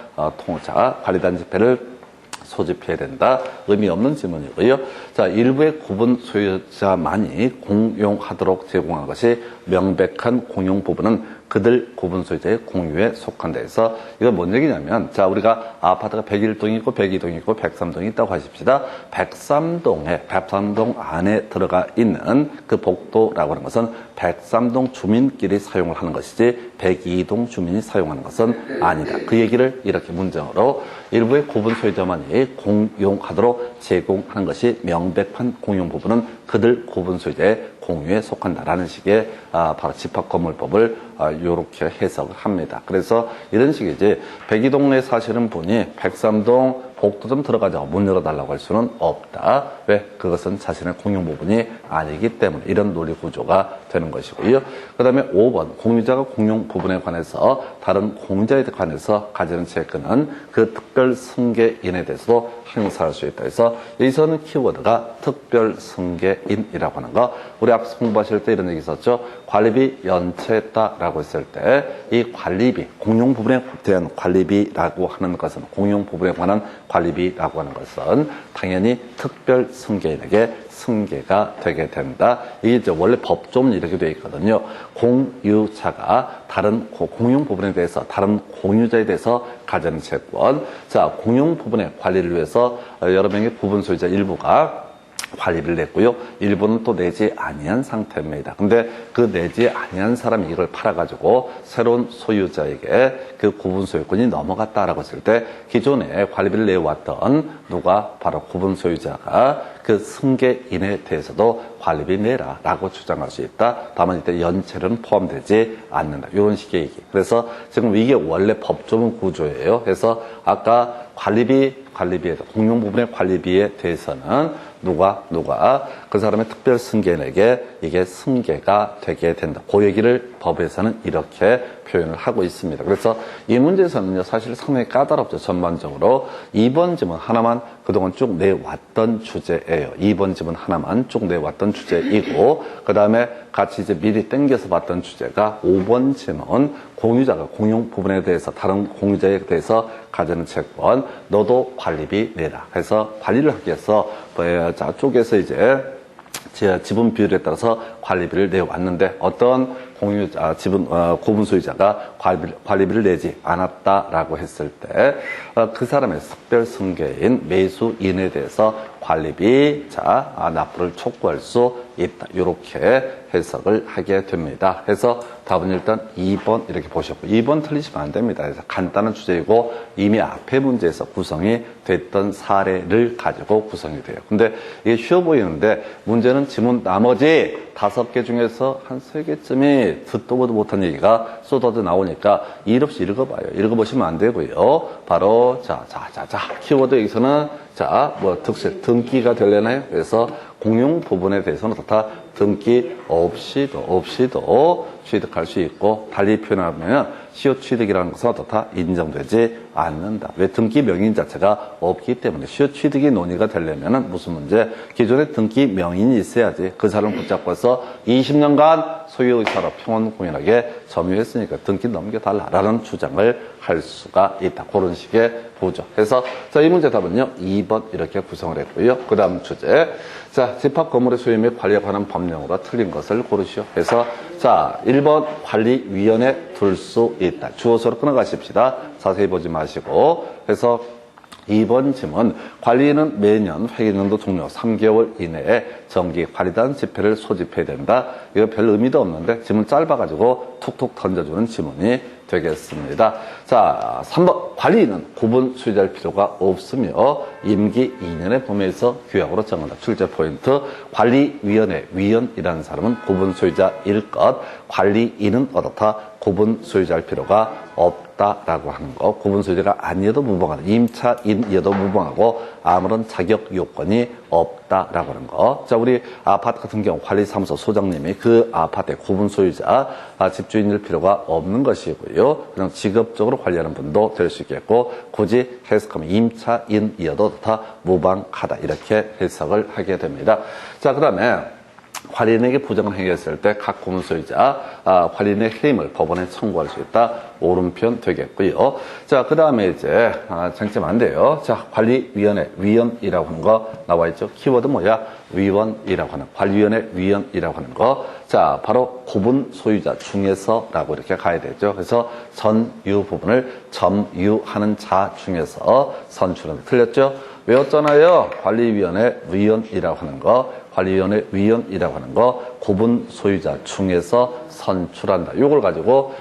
통자 관리단 집회를 소집해야 된다. 의미 없는 질문이고요. 자, 일부의 구분 소유자만이 공용하도록 제공한 것이 명백한 공용 부분은 그들 구분 소유자의 공유에 속한다 해서 이건 뭔 얘기냐면, 자, 우리가 아파트가 101동이 있고 102동이 있고 103동이 있다고 하십시다. 103동 안에 들어가 있는 그 복도라고 하는 것은 103동 주민끼리 사용을 하는 것이지 102동 주민이 사용하는 것은 아니다. 그 얘기를 이렇게 문장으로 일부의 구분 소유자만이 공용하도록 제공한 것이 명백한 공용 부분은 그들 구분 소유자의 공유에 속한다라는 식의 바로 집합건물법을 이렇게 해석을 합니다. 그래서 이런 식이지 102동에 사시는 분이 103동 복도 좀 들어가자고 문 열어달라고 할 수는 없다. 왜? 그것은 자신의 공용 부분이 아니기 때문에 이런 논리 구조가 되는 것이고요. 그 다음에 5번 공유자가 공용 부분에 관해서 다른 공유자에 관해서 가지는 채권은 그 특별 승계인에 대해서도 행사할 수 있다. 그래서 여기서는 키워드가 특별 승계인이라고 하는 거. 우리 앞서 공부하실 때 이런 얘기 있었죠. 관리비 연체했다라고 했을 때 이 관리비, 공용 부분에 대한 관리비라고 하는 것은 공용 부분에 관한 관리비라고 하는 것은 당연히 특별 승계인에게 승계가 되게 된다. 이게 이제 원래 법조문이 이렇게 되어 있거든요. 공유자가 다른 공용 부분에 대해서 다른 공유자에 대해서 가지는 채권. 자, 공용 부분의 관리를 위해서 여러 명의 구분 소유자 일부가 관리비를 냈고요. 일부는 또 내지 아니한 상태입니다. 근데 그 내지 아니한 사람이 이걸 팔아가지고 새로운 소유자에게 그 구분 소유권이 넘어갔다라고 했을 때 기존에 관리비를 내왔던 누가 바로 구분 소유자가 그 승계인에 대해서도 관리비 내라 라고 주장할 수 있다. 다만 이때 연체는 포함되지 않는다. 이런 식의 얘기. 그래서 지금 이게 원래 법조문 구조예요. 그래서 아까 관리비에서 공용 부분의 관리비에 대해서는 누가 그 사람의 특별 승계인에게 이게 승계가 되게 된다. 그 얘기를 법에서는 이렇게 표현을 하고 있습니다. 그래서 이 문제에서는요, 사실 상당히 까다롭죠. 전반적으로 2번 지문 하나만 그동안 쭉 내왔던 주제예요. 2번 지문 하나만 쭉 내왔던 주제이고, 그 다음에 같이 이제 미리 땡겨서 봤던 주제가 5번 지문, 공유자가 공용 부분에 대해서 다른 공유자에 대해서 가지는 채권, 너도 관리비 내라. 그래서 관리를 하기 위해서 자 쪽에서 이제 지분 비율에 따라서 관리비를 내왔는데 어떤 공유자, 구분 소유자가 관리비를 내지 않았다라고 했을 때 그 사람의 특별 승계인 매수인에 대해서 관리비 납부를 촉구할 수 있다. 이렇게 해석을 하게 됩니다. 그래서 답은 일단 2번 이렇게 보셨고 2번 틀리시면 안 됩니다. 그래서 간단한 주제이고 이미 앞에 문제에서 구성이 됐던 사례를 가지고 구성이 돼요. 근데 이게 쉬워 보이는데 문제는 지문 나머지 5개 중에서 한 3개쯤이 듣도 보도 못한 얘기가 쏟아져 나오니까 일 없이 읽어봐요. 읽어보시면 안 되고요. 바로 키워드 여기서는 특실 등기가 되려나요? 그래서 공용 부분에 대해서는 다 등기 없이도 취득할 수 있고, 달리 표현하면 시효 취득이라는 것은 다 인정되지 않는다. 왜? 등기 명인 자체가 없기 때문에. 시효 취득이 논의가 되려면 무슨 문제? 기존에 등기 명인이 있어야지. 그 사람을 붙잡고서 20년간 소유의사로 평온공연하게 점유했으니까 등기 넘겨달라라는 주장을 할 수가 있다. 그런 식의 보죠. 그래서 이 문제 답은요 2번 이렇게 구성을 했고요. 그 다음 주제, 집합 건물의 소유 및 관리에 관한 법령으로 틀린 것을 고르시오. 그래서 1번 관리위원회 둘 수 있다. 주어서로 끊어가십시다. 자세히 보지 마시고. 그래서 2번 질문, 관리인은 매년 회계년도 종료 3개월 이내에 정기 관리단 집회를 소집해야 된다. 이거 별 의미도 없는데 질문 짧아가지고 툭툭 던져주는 질문이 되겠습니다. 자, 3번. 관리인은 구분 소유자일 필요가 없으며 임기 2년의 범위에서 규약으로 정한다. 출제 포인트. 관리위원회 위원이라는 사람은 구분 소유자일 것. 관리인은 어떻다. 구분 소유자일 필요가 없다라고 하는 거. 구분 소유자가 아니어도 무방하다. 임차인이어도 무방하고 아무런 자격 요건이 없다라고 하는 거. 자, 우리 아파트 같은 경우 관리사무소 소장님이 그 아파트의 구분 소유자, 집주인일 필요가 없는 것이고요. 그냥 직업적으로 관리하는 분도 될 수 있겠고, 굳이 해석하면 임차인이어도 다 무방하다. 이렇게 해석을 하게 됩니다. 자, 그 다음에 관리인에게 부정을 행했을 때 각 구분 소유자, 관리인의 해임을 법원에 청구할 수 있다. 오른편 되겠고요. 자, 그 다음에 이제, 쟁점 안 돼요. 자, 관리위원회, 위원이라고 하는 거 나와 있죠. 키워드 뭐야? 위원이라고 하는, 관리위원회 위원이라고 하는 거. 자, 바로 구분 소유자 중에서라고 이렇게 가야 되죠. 그래서 전유 부분을 점유하는 자 중에서 선출은 틀렸죠? 외웠잖아요. 관리위원회 위원이라고 하는 거. 관리위원회 위원이라고 하는 거, 구분 소유자 중에서 선출한다. 이걸 가지고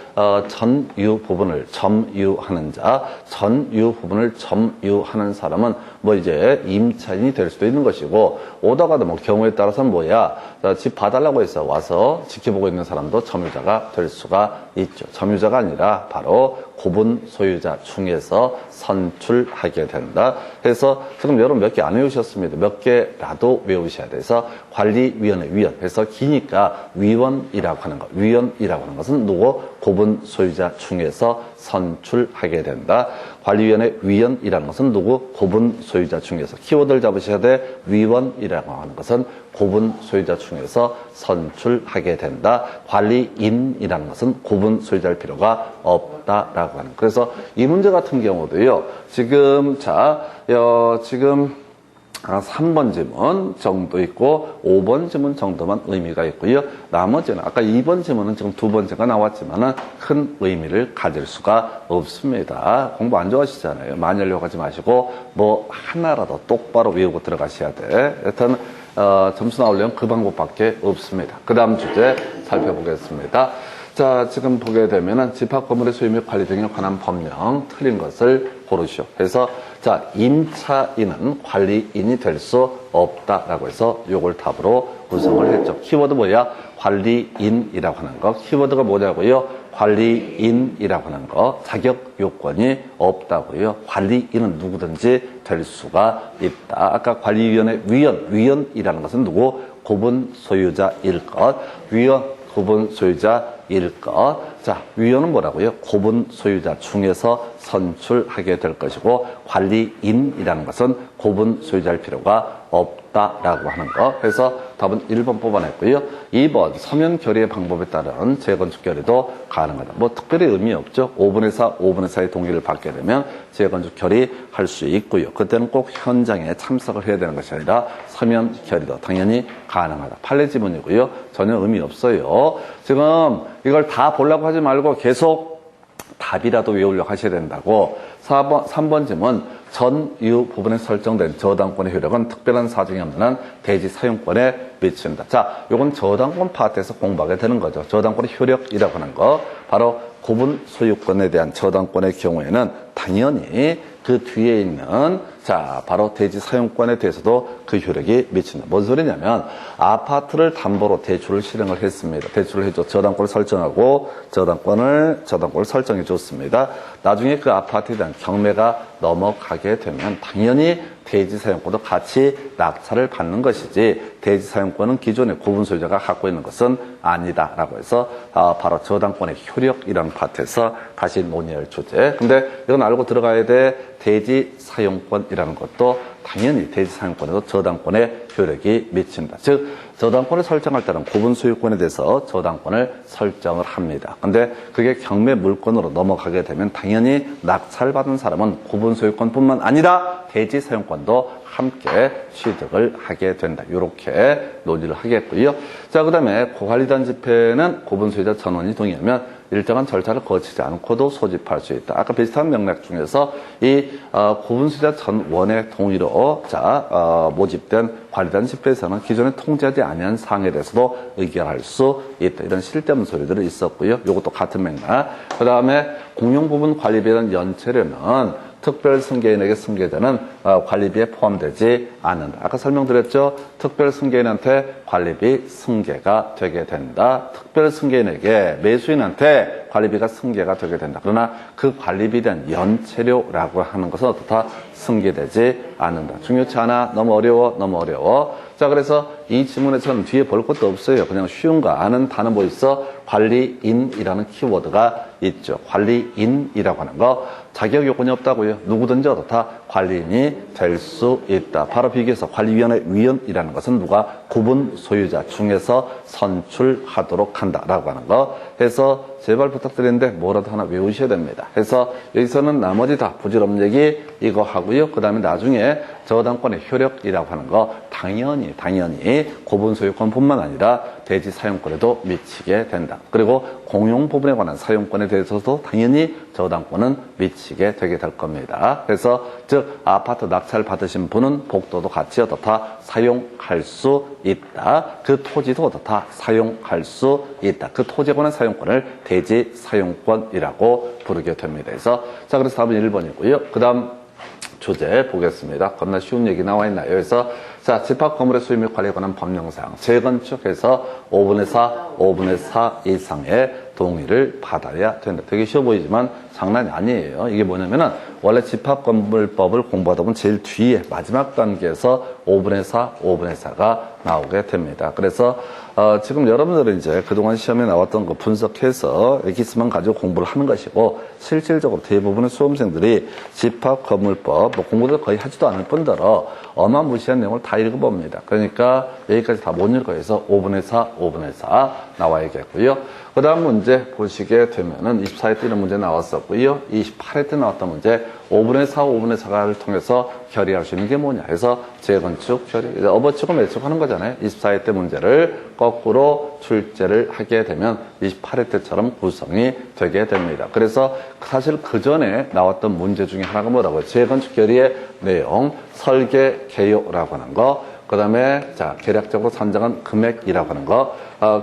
전유 부분을 점유하는 자, 전유 부분을 점유하는 사람은 뭐 이제 임차인이 될 수도 있는 것이고, 오다가도 뭐 경우에 따라서는 뭐야, 집 봐달라고 해서 와서 지켜보고 있는 사람도 점유자가 될 수가 있죠. 점유자가 아니라 바로 구분 소유자 중에서 선출하게 된다. 그래서 지금 여러분 몇 개 안 외우셨습니다. 몇 개라도 외우셔야 돼서 관리위원회 위원. 그래서 기니까 위원이라고 하는 것. 위원이라고 하는 것은 누구? 구분 소유자 중에서 선출하게 된다. 관리위원회 위원이라는 것은 누구? 구분 소유자 중에서. 키워드를 잡으셔야 돼. 위원이라고 하는 것은 구분 소유자 중에서 선출하게 된다. 관리인이라는 것은 구분 소유자일 필요가 없다라고 하는. 그래서 이 문제 같은 경우도요. 지금 지금 3번 지문 정도 있고 5번 지문 정도만 의미가 있고요. 나머지는 아까 2번 지문은 지금 두 번째가 나왔지만은 큰 의미를 가질 수가 없습니다. 공부 안 좋아하시잖아요. 많이 하려고 하지 마시고 뭐 하나라도 똑바로 외우고 들어가셔야 돼. 여튼 점수 나오려면 그 방법밖에 없습니다. 그 다음 주제 살펴보겠습니다. 자, 지금 보게 되면은 집합 건물의 소유 및 관리 등에 관한 법령 틀린 것을 고르시오. 그래서 자, 임차인은 관리인이 될 수 없다라고 해서 요걸 답으로 구성을 했죠. 키워드 뭐야? 관리인이라고 하는 거. 키워드가 뭐냐고요? 관리인이라고 하는 거. 자격 요건이 없다고요. 관리인은 누구든지 될 수가 있다. 아까 관리위원회 위원이라는 것은 누구? 구분 소유자일 것. 구분 소유자일 것. 자, 위원은 뭐라고요? 구분 소유자 중에서 선출하게 될 것이고, 관리인이라는 것은 구분 소유자일 필요가 없다라고 하는 거. 그래서 답은 1번 뽑아냈고요. 2번 서면 결의의 방법에 따른 재건축 결의도 가능하다. 뭐 특별히 의미 없죠. 5분의 4, 5분의 4의 동의를 받게 되면 재건축 결의할 수 있고요. 그때는 꼭 현장에 참석을 해야 되는 것이 아니라 서면 결의도 당연히 가능하다. 판례 지문이고요. 전혀 의미 없어요. 지금 이걸 다 보려고 하지 말고 계속 답이라도 외우려고 하셔야 된다고. 3번 지문 전유 부분에 설정된 저당권의 효력은 특별한 사정이 없는 한 대지 사용권에 미친다. 자, 요건 저당권 파트에서 공부하게 되는 거죠. 저당권의 효력이라고 하는 거. 바로 구분 소유권에 대한 저당권의 경우에는 당연히 그 뒤에 있는 자, 바로 대지 사용권에 대해서도 그 효력이 미친다. 뭔 소리냐면 아파트를 담보로 대출을 실행을 했습니다. 대출을 해줘. 저당권을 설정하고 저당권을 설정해 줬습니다. 나중에 그 아파트에 대한 경매가 넘어가게 되면 당연히 대지 사용권도 같이 낙찰을 받는 것이지 대지 사용권은 기존의 구분 소유자가 갖고 있는 것은 아니다라고 해서 바로 저당권의 효력이라는 파트에서 다시 논의할 주제. 근데 이건 알고 들어가야 돼. 대지 사용권이라는 것도 당연히 대지 사용권에도 저당권의 효력이 미친다. 즉 저당권을 설정할 때는 구분 소유권에 대해서 저당권을 설정을 합니다. 근데 그게 경매 물권으로 넘어가게 되면 당연히 낙찰받은 사람은 구분 소유권뿐만 아니라 대지 사용권도 함께 취득을 하게 된다. 이렇게 논의를 하겠고요. 자, 그 다음에 고관리단 집회는 구분 소유자 전원이 동의하면 일정한 절차를 거치지 않고도 소집할 수 있다. 아까 비슷한 맥락 중에서 이 구분 소유자 전원의 동의로 모집된 관리단 집회에서는 기존에 통제하지 아니한 사항에 대해서도 의결할 수 있다. 이런 쓸데없는 소리들이 있었고요. 이것도 같은 맥락. 그 다음에 공용부분 관리비에 대한 연체료는 특별 승계인에게 승계되는 관리비에 포함되지 않는다. 아까 설명드렸죠? 특별 승계인한테 관리비 승계가 되게 된다. 특별 승계인에게 매수인한테 관리비가 승계가 되게 된다. 그러나 그 관리비에 대한 연체료라고 하는 것은 어떻다? 승계되지 않는다. 중요치 않아. 너무 어려워. 자, 그래서 이 지문에서는 뒤에 볼 것도 없어요. 그냥 쉬운 거 아는 단어 뭐 있어? 관리인이라는 키워드가 있죠. 관리인이라고 하는 거 자격 요건이 없다고요. 누구든지 어떻다? 관리인이 될 수 있다. 바로 비교해서 관리위원회 위원이라는 것은 누가? 구분 소유자 중에서 선출하도록 한다라고 하는 거 해서 제발 부탁드리는데 뭐라도 하나 외우셔야 됩니다. 해서 여기서는 나머지 다 부질없는 얘기 이거 하고요. 그 다음에 나중에 저당권의 효력이라고 하는 거 당연히 구분 소유권뿐만 아니라 대지 사용권에도 미치게 된다. 그리고 공용 부분에 관한 사용권에 대해서도 당연히 저당권은 미치게 되게 될 겁니다. 그래서 즉 아파트 낙찰 받으신 분은 복도도 같이 어떻다? 사용할 수 있다. 그 토지도 어떻다? 사용할 수 있다. 그 토지에 관한 사용권을 대지 사용권이라고 부르게 됩니다. 그래서 자, 그래서 답은 1번이고요. 그 다음 주제 보겠습니다. 겁나 쉬운 얘기 나와 있나요? 그래서 자, 집합 건물의 수입 및 관리에 관한 법령사항. 재건축해서 5분의 4 이상의 동의를 받아야 된다. 되게 쉬워 보이지만 장난이 아니에요. 이게 뭐냐면은 원래 집합건물법을 공부하다 보면 제일 뒤에 마지막 단계에서 5분의 4가 나오게 됩니다. 그래서 지금 여러분들은 이제 그동안 시험에 나왔던 거 분석해서 엑기스만 가지고 공부를 하는 것이고 실질적으로 대부분의 수험생들이 집합건물법 뭐 공부를 거의 하지도 않을 뿐더러 어마무시한 내용을 다 읽어봅니다. 그러니까 여기까지 다 못 읽어요. 해서 5분의 4 나와야겠고요. 그 다음 문제 보시게 되면은 24회 때 이런 문제 나왔었고요. 28회 때 나왔던 문제 5분의 4를 통해서 결의할 수 있는 게 뭐냐 해서 재건축 결의, 업어치고 매치고 하는 거잖아요. 24회 때 문제를 거꾸로 출제를 하게 되면 28회 때처럼 구성이 되게 됩니다. 그래서 사실 그 전에 나왔던 문제 중에 하나가 뭐라고요? 재건축 결의의 내용, 설계 개요라고 하는 거, 그 다음에 자 계략적으로 산정한 금액이라고 하는 거,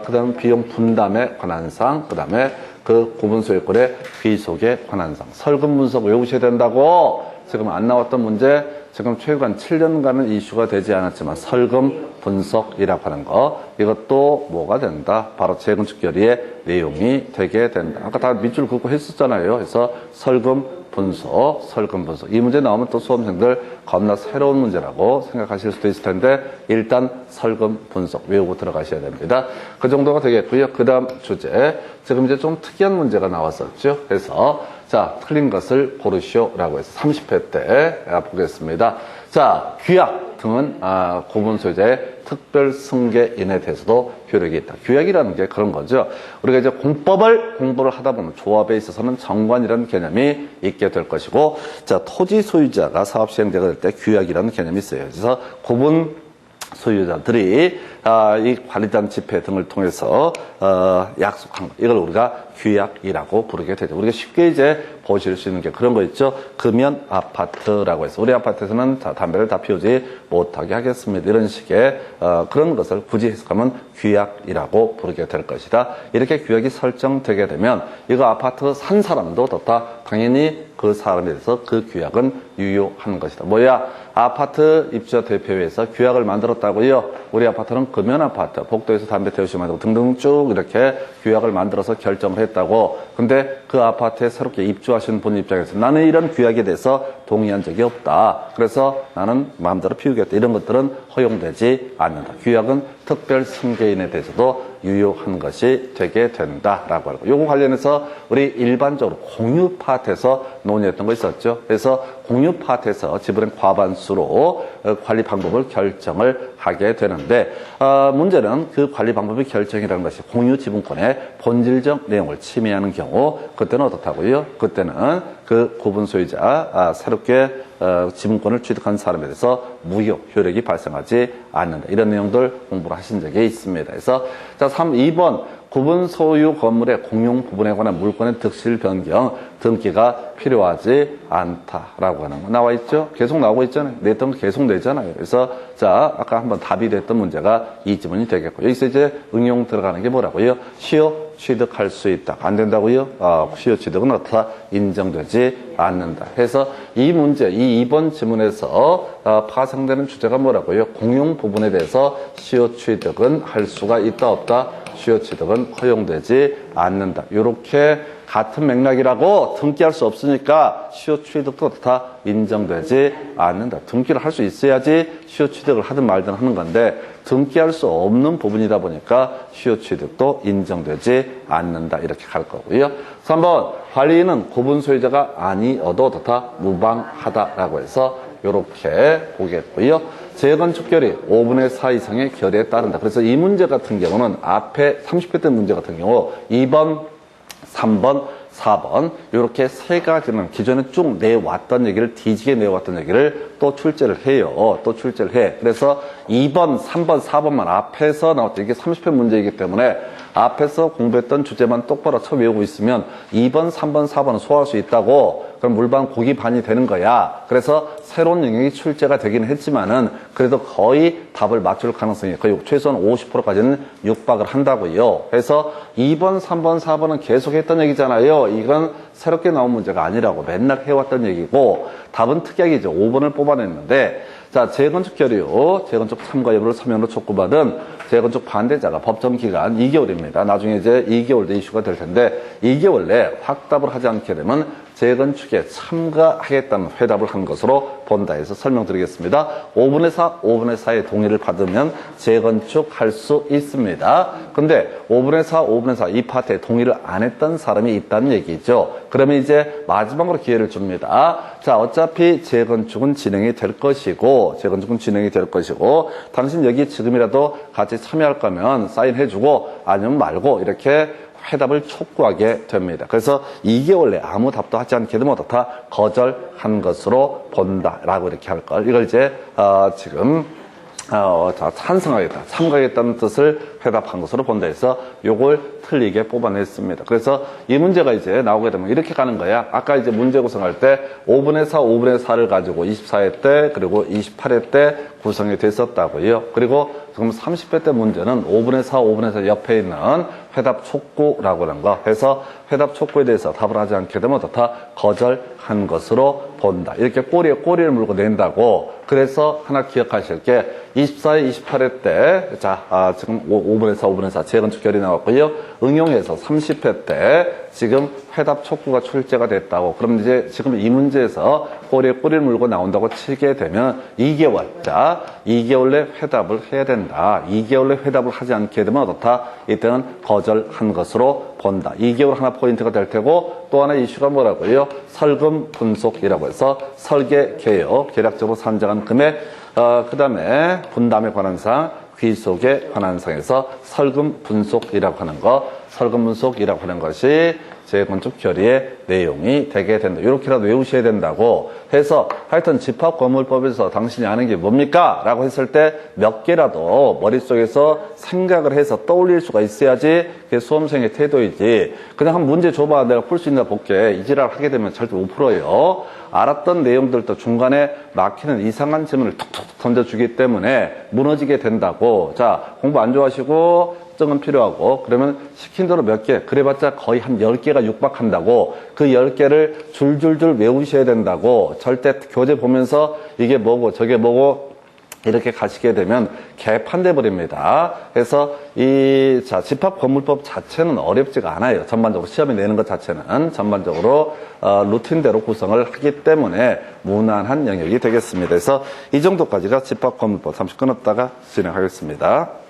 그 다음 비용 분담에 관한 사항, 그 다음에 그 구분 소유권의 귀속에 관한 사항. 설금 분석 외우셔야 된다고. 지금 안 나왔던 문제, 지금 최근 7년간은 이슈가 되지 않았지만 설금 분석이라고 하는 거, 이것도 뭐가 된다? 바로 재건축 결의의 내용이 되게 된다. 아까 다 밑줄 긋고 했었잖아요. 그래서 설금 분석. 이 문제 나오면 또 수험생들 겁나 새로운 문제라고 생각하실 수도 있을 텐데 일단 설금 분석 외우고 들어가셔야 됩니다. 그 정도가 되겠고요. 그 다음 주제. 지금 이제 좀 특이한 문제가 나왔었죠. 그래서 자, 틀린 것을 고르시오라고 해서 30회 때 보겠습니다. 자, 규약 등은 구분 소유자의 특별 승계인에 대해서도 효력이 있다. 규약이라는 게 그런 거죠. 우리가 이제 공부를 하다 보면 조합에 있어서는 정관이라는 개념이 있게 될 것이고, 자, 토지 소유자가 사업 시행되게 될 때 규약이라는 개념이 있어요. 그래서 구분 소유자들이 이 관리단 집회 등을 통해서 약속한 것, 이걸 우리가 규약이라고 부르게 되죠. 우리가 쉽게 이제 보실 수 있는 게 그런 거 있죠. 금연 아파트라고 해서 우리 아파트에서는 담배를 다 피우지 못하게 하겠습니다. 이런 식의 그런 것을 굳이 해석하면 규약이라고 부르게 될 것이다. 이렇게 규약이 설정되게 되면 이거 아파트 산 사람도 다 당연히 그 사람에 대해서 그 규약은 유효한 것이다. 뭐야? 아파트 입주자 대표회에서 규약을 만들었다고요. 우리 아파트는 금연 아파트, 복도에서 담배 태우시면 안 되고 등등 쭉 이렇게 규약을 만들어서 결정을 했다고. 근데 그 아파트에 새롭게 입주하신 분 입장에서 나는 이런 규약에 대해서 동의한 적이 없다. 그래서 나는 마음대로 피우겠다. 이런 것들은 허용되지 않는다. 규약은 특별 승계인에 대해서도 유효한 것이 되게 된다라고 하고, 요거 관련해서 우리 일반적으로 공유 파트에서 논의했던 거 있었죠. 그래서 공유 파트에서 지불한 과반수로 관리 방법을 결정을 하게 되는데, 문제는 그 관리 방법의 결정이라는 것이 공유 지분권의 본질적 내용을 침해하는 경우, 그때는 어떻다고요? 그때는 그 구분 소유자 새롭게 지분권을 취득한 사람에 대해서 무효 효력이 발생하지 않는다. 이런 내용들 공부를 하신 적이 있습니다. 그래서 자, 2번 구분 소유 건물의 공용 부분에 관한 물권의 득실 변경 등기가 필요하지 않다라고 하는 거 나와 있죠. 계속 나오고 있잖아요. 냈던 거 계속 내잖아요. 그래서 자 아까 한번 답이 됐던 문제가 이 지문이 되겠고 여기서 이제 응용 들어가는 게 뭐라고요? 시효 취득할 수 있다. 안 된다고요? 시효 취득은 어떻다? 인정되지 않는다. 해서 이 문제, 이 2번 지문에서 파생되는 주제가 뭐라고요? 공용 부분에 대해서 시효 취득은 할 수가 있다, 없다? 시효 취득은 허용되지 않는다. 이렇게 같은 맥락이라고 등기할 수 없으니까 시효 취득도 다 인정되지 않는다. 등기를 할 수 있어야지 시효 취득을 하든 말든 하는 건데 등기할 수 없는 부분이다 보니까 시효 취득도 인정되지 않는다. 이렇게 갈 거고요. 3번 관리인은 구분 소유자가 아니어도 다 무방하다라고 해서 이렇게 보겠고요. 재건축 결의 5분의 4 이상의 결의에 따른다. 그래서 이 문제 같은 경우는 앞에 30회 때 문제 같은 경우 2번, 3번, 4번 이렇게 세 가지는 기존에 쭉 내왔던 얘기를 뒤지게 내왔던 얘기를 또 출제를 해요. 또 출제를 해. 그래서 2번, 3번, 4번만 앞에서 나왔던 이게 30회 문제이기 때문에 앞에서 공부했던 주제만 똑바로 쳐 외우고 있으면 2번, 3번, 4번은 소화할 수 있다고. 그럼 물반 고기 반이 되는 거야. 그래서 새로운 영역이 출제가 되긴 했지만은 그래도 거의 답을 맞출 가능성이 거의 최소한 50%까지는 육박을 한다고요. 그래서 2번, 3번, 4번은 계속 했던 얘기잖아요. 이건 새롭게 나온 문제가 아니라고 맨날 해왔던 얘기고 답은 특이하게죠. 5번을 뽑아냈는데 자, 재건축 결의요. 재건축 참가 여부를 서면으로 촉구받은 재건축 반대자가 법정 기간 2개월입니다. 나중에 이제 2개월 내 이슈가 될 텐데 2개월 내에 확답을 하지 않게 되면 재건축에 참가하겠다는 회답을 한 것으로 본다 해서 설명드리겠습니다. 5분의 4, 5분의 4의 동의를 받으면 재건축할 수 있습니다. 근데 5분의 4, 5분의 4 이 파트에 동의를 안 했던 사람이 있다는 얘기죠. 그러면 이제 마지막으로 기회를 줍니다. 자, 어차피 재건축은 진행이 될 것이고 당신 여기 지금이라도 같이 참여할 거면 사인해주고 아니면 말고 이렇게 회답을 촉구하게 됩니다. 그래서 2개월 내에 아무 답도 하지 않게 되면 다 거절한 것으로 본다라고 이렇게 할 걸. 이걸 이제 지금 찬성하겠다, 참가하겠다는 뜻을 회답한 것으로 본다 해서 요걸 틀리게 뽑아냈습니다. 그래서 이 문제가 이제 나오게 되면 이렇게 가는 거야. 아까 이제 문제 구성할 때 5분의 4, 5분의 4를 가지고 24회 때 그리고 28회 때 구성이 됐었다고요. 그리고 지금 30회 때 문제는 5분의 4, 5분의 4 옆에 있는 회답 촉구라고 하는 거 해서 회답 촉구에 대해서 답을 하지 않게 되면 다 거절한 것으로 본다. 이렇게 꼬리에 꼬리를 물고 낸다고. 그래서 하나 기억하실 게 24회, 28회 때 지금 5분의 4, 5분의 4 재건축 결의 나왔고요. 응용해서 30회 때 지금 회답 촉구가 출제가 됐다고. 그럼 이제 지금 이 문제에서 꼬리에 꼬리를 물고 나온다고 치게 되면 2개월. 2개월 내 회답을 해야 된다. 2개월 내 회답을 하지 않게 되면 어떻다? 이때는 거절한 것으로 본다. 2개월 하나 포인트가 될 테고 또 하나 이슈가 뭐라고요? 설금 분속이라고 해서 설계 개요. 계략적으로 산정한 금액, 그 다음에 분담에 관한 사항, 귀속에 관한 사항에서 설금 분속이라고 하는 거, 설금 분속이라고 하는 것이 재건축 결의의 내용이 되게 된다. 이렇게라도 외우셔야 된다고 해서 하여튼 집합건물법에서 당신이 아는 게 뭡니까? 라고 했을 때 몇 개라도 머릿속에서 생각을 해서 떠올릴 수가 있어야지 그게 수험생의 태도이지. 그냥 한 문제 줘봐 내가 풀 수 있나 볼게. 이 지랄 하게 되면 절대 못 풀어요. 알았던 내용들도 중간에 막히는 이상한 질문을 툭툭 던져주기 때문에 무너지게 된다고. 자, 공부 안 좋아하시고 정은 필요하고 그러면 시킨 대로 몇 개 그래봤자 거의 한 10개가 육박한다고. 그 10개를 줄줄줄 외우셔야 된다고. 절대 교재 보면서 이게 뭐고 저게 뭐고 이렇게 가시게 되면 개판돼 버립니다. 그래서 집합건물법 자체는 어렵지가 않아요. 전반적으로 시험에 내는 것 자체는 전반적으로 루틴대로 구성을 하기 때문에 무난한 영역이 되겠습니다. 그래서 이 정도까지가 집합건물법 잠시 끊었다가 진행하겠습니다.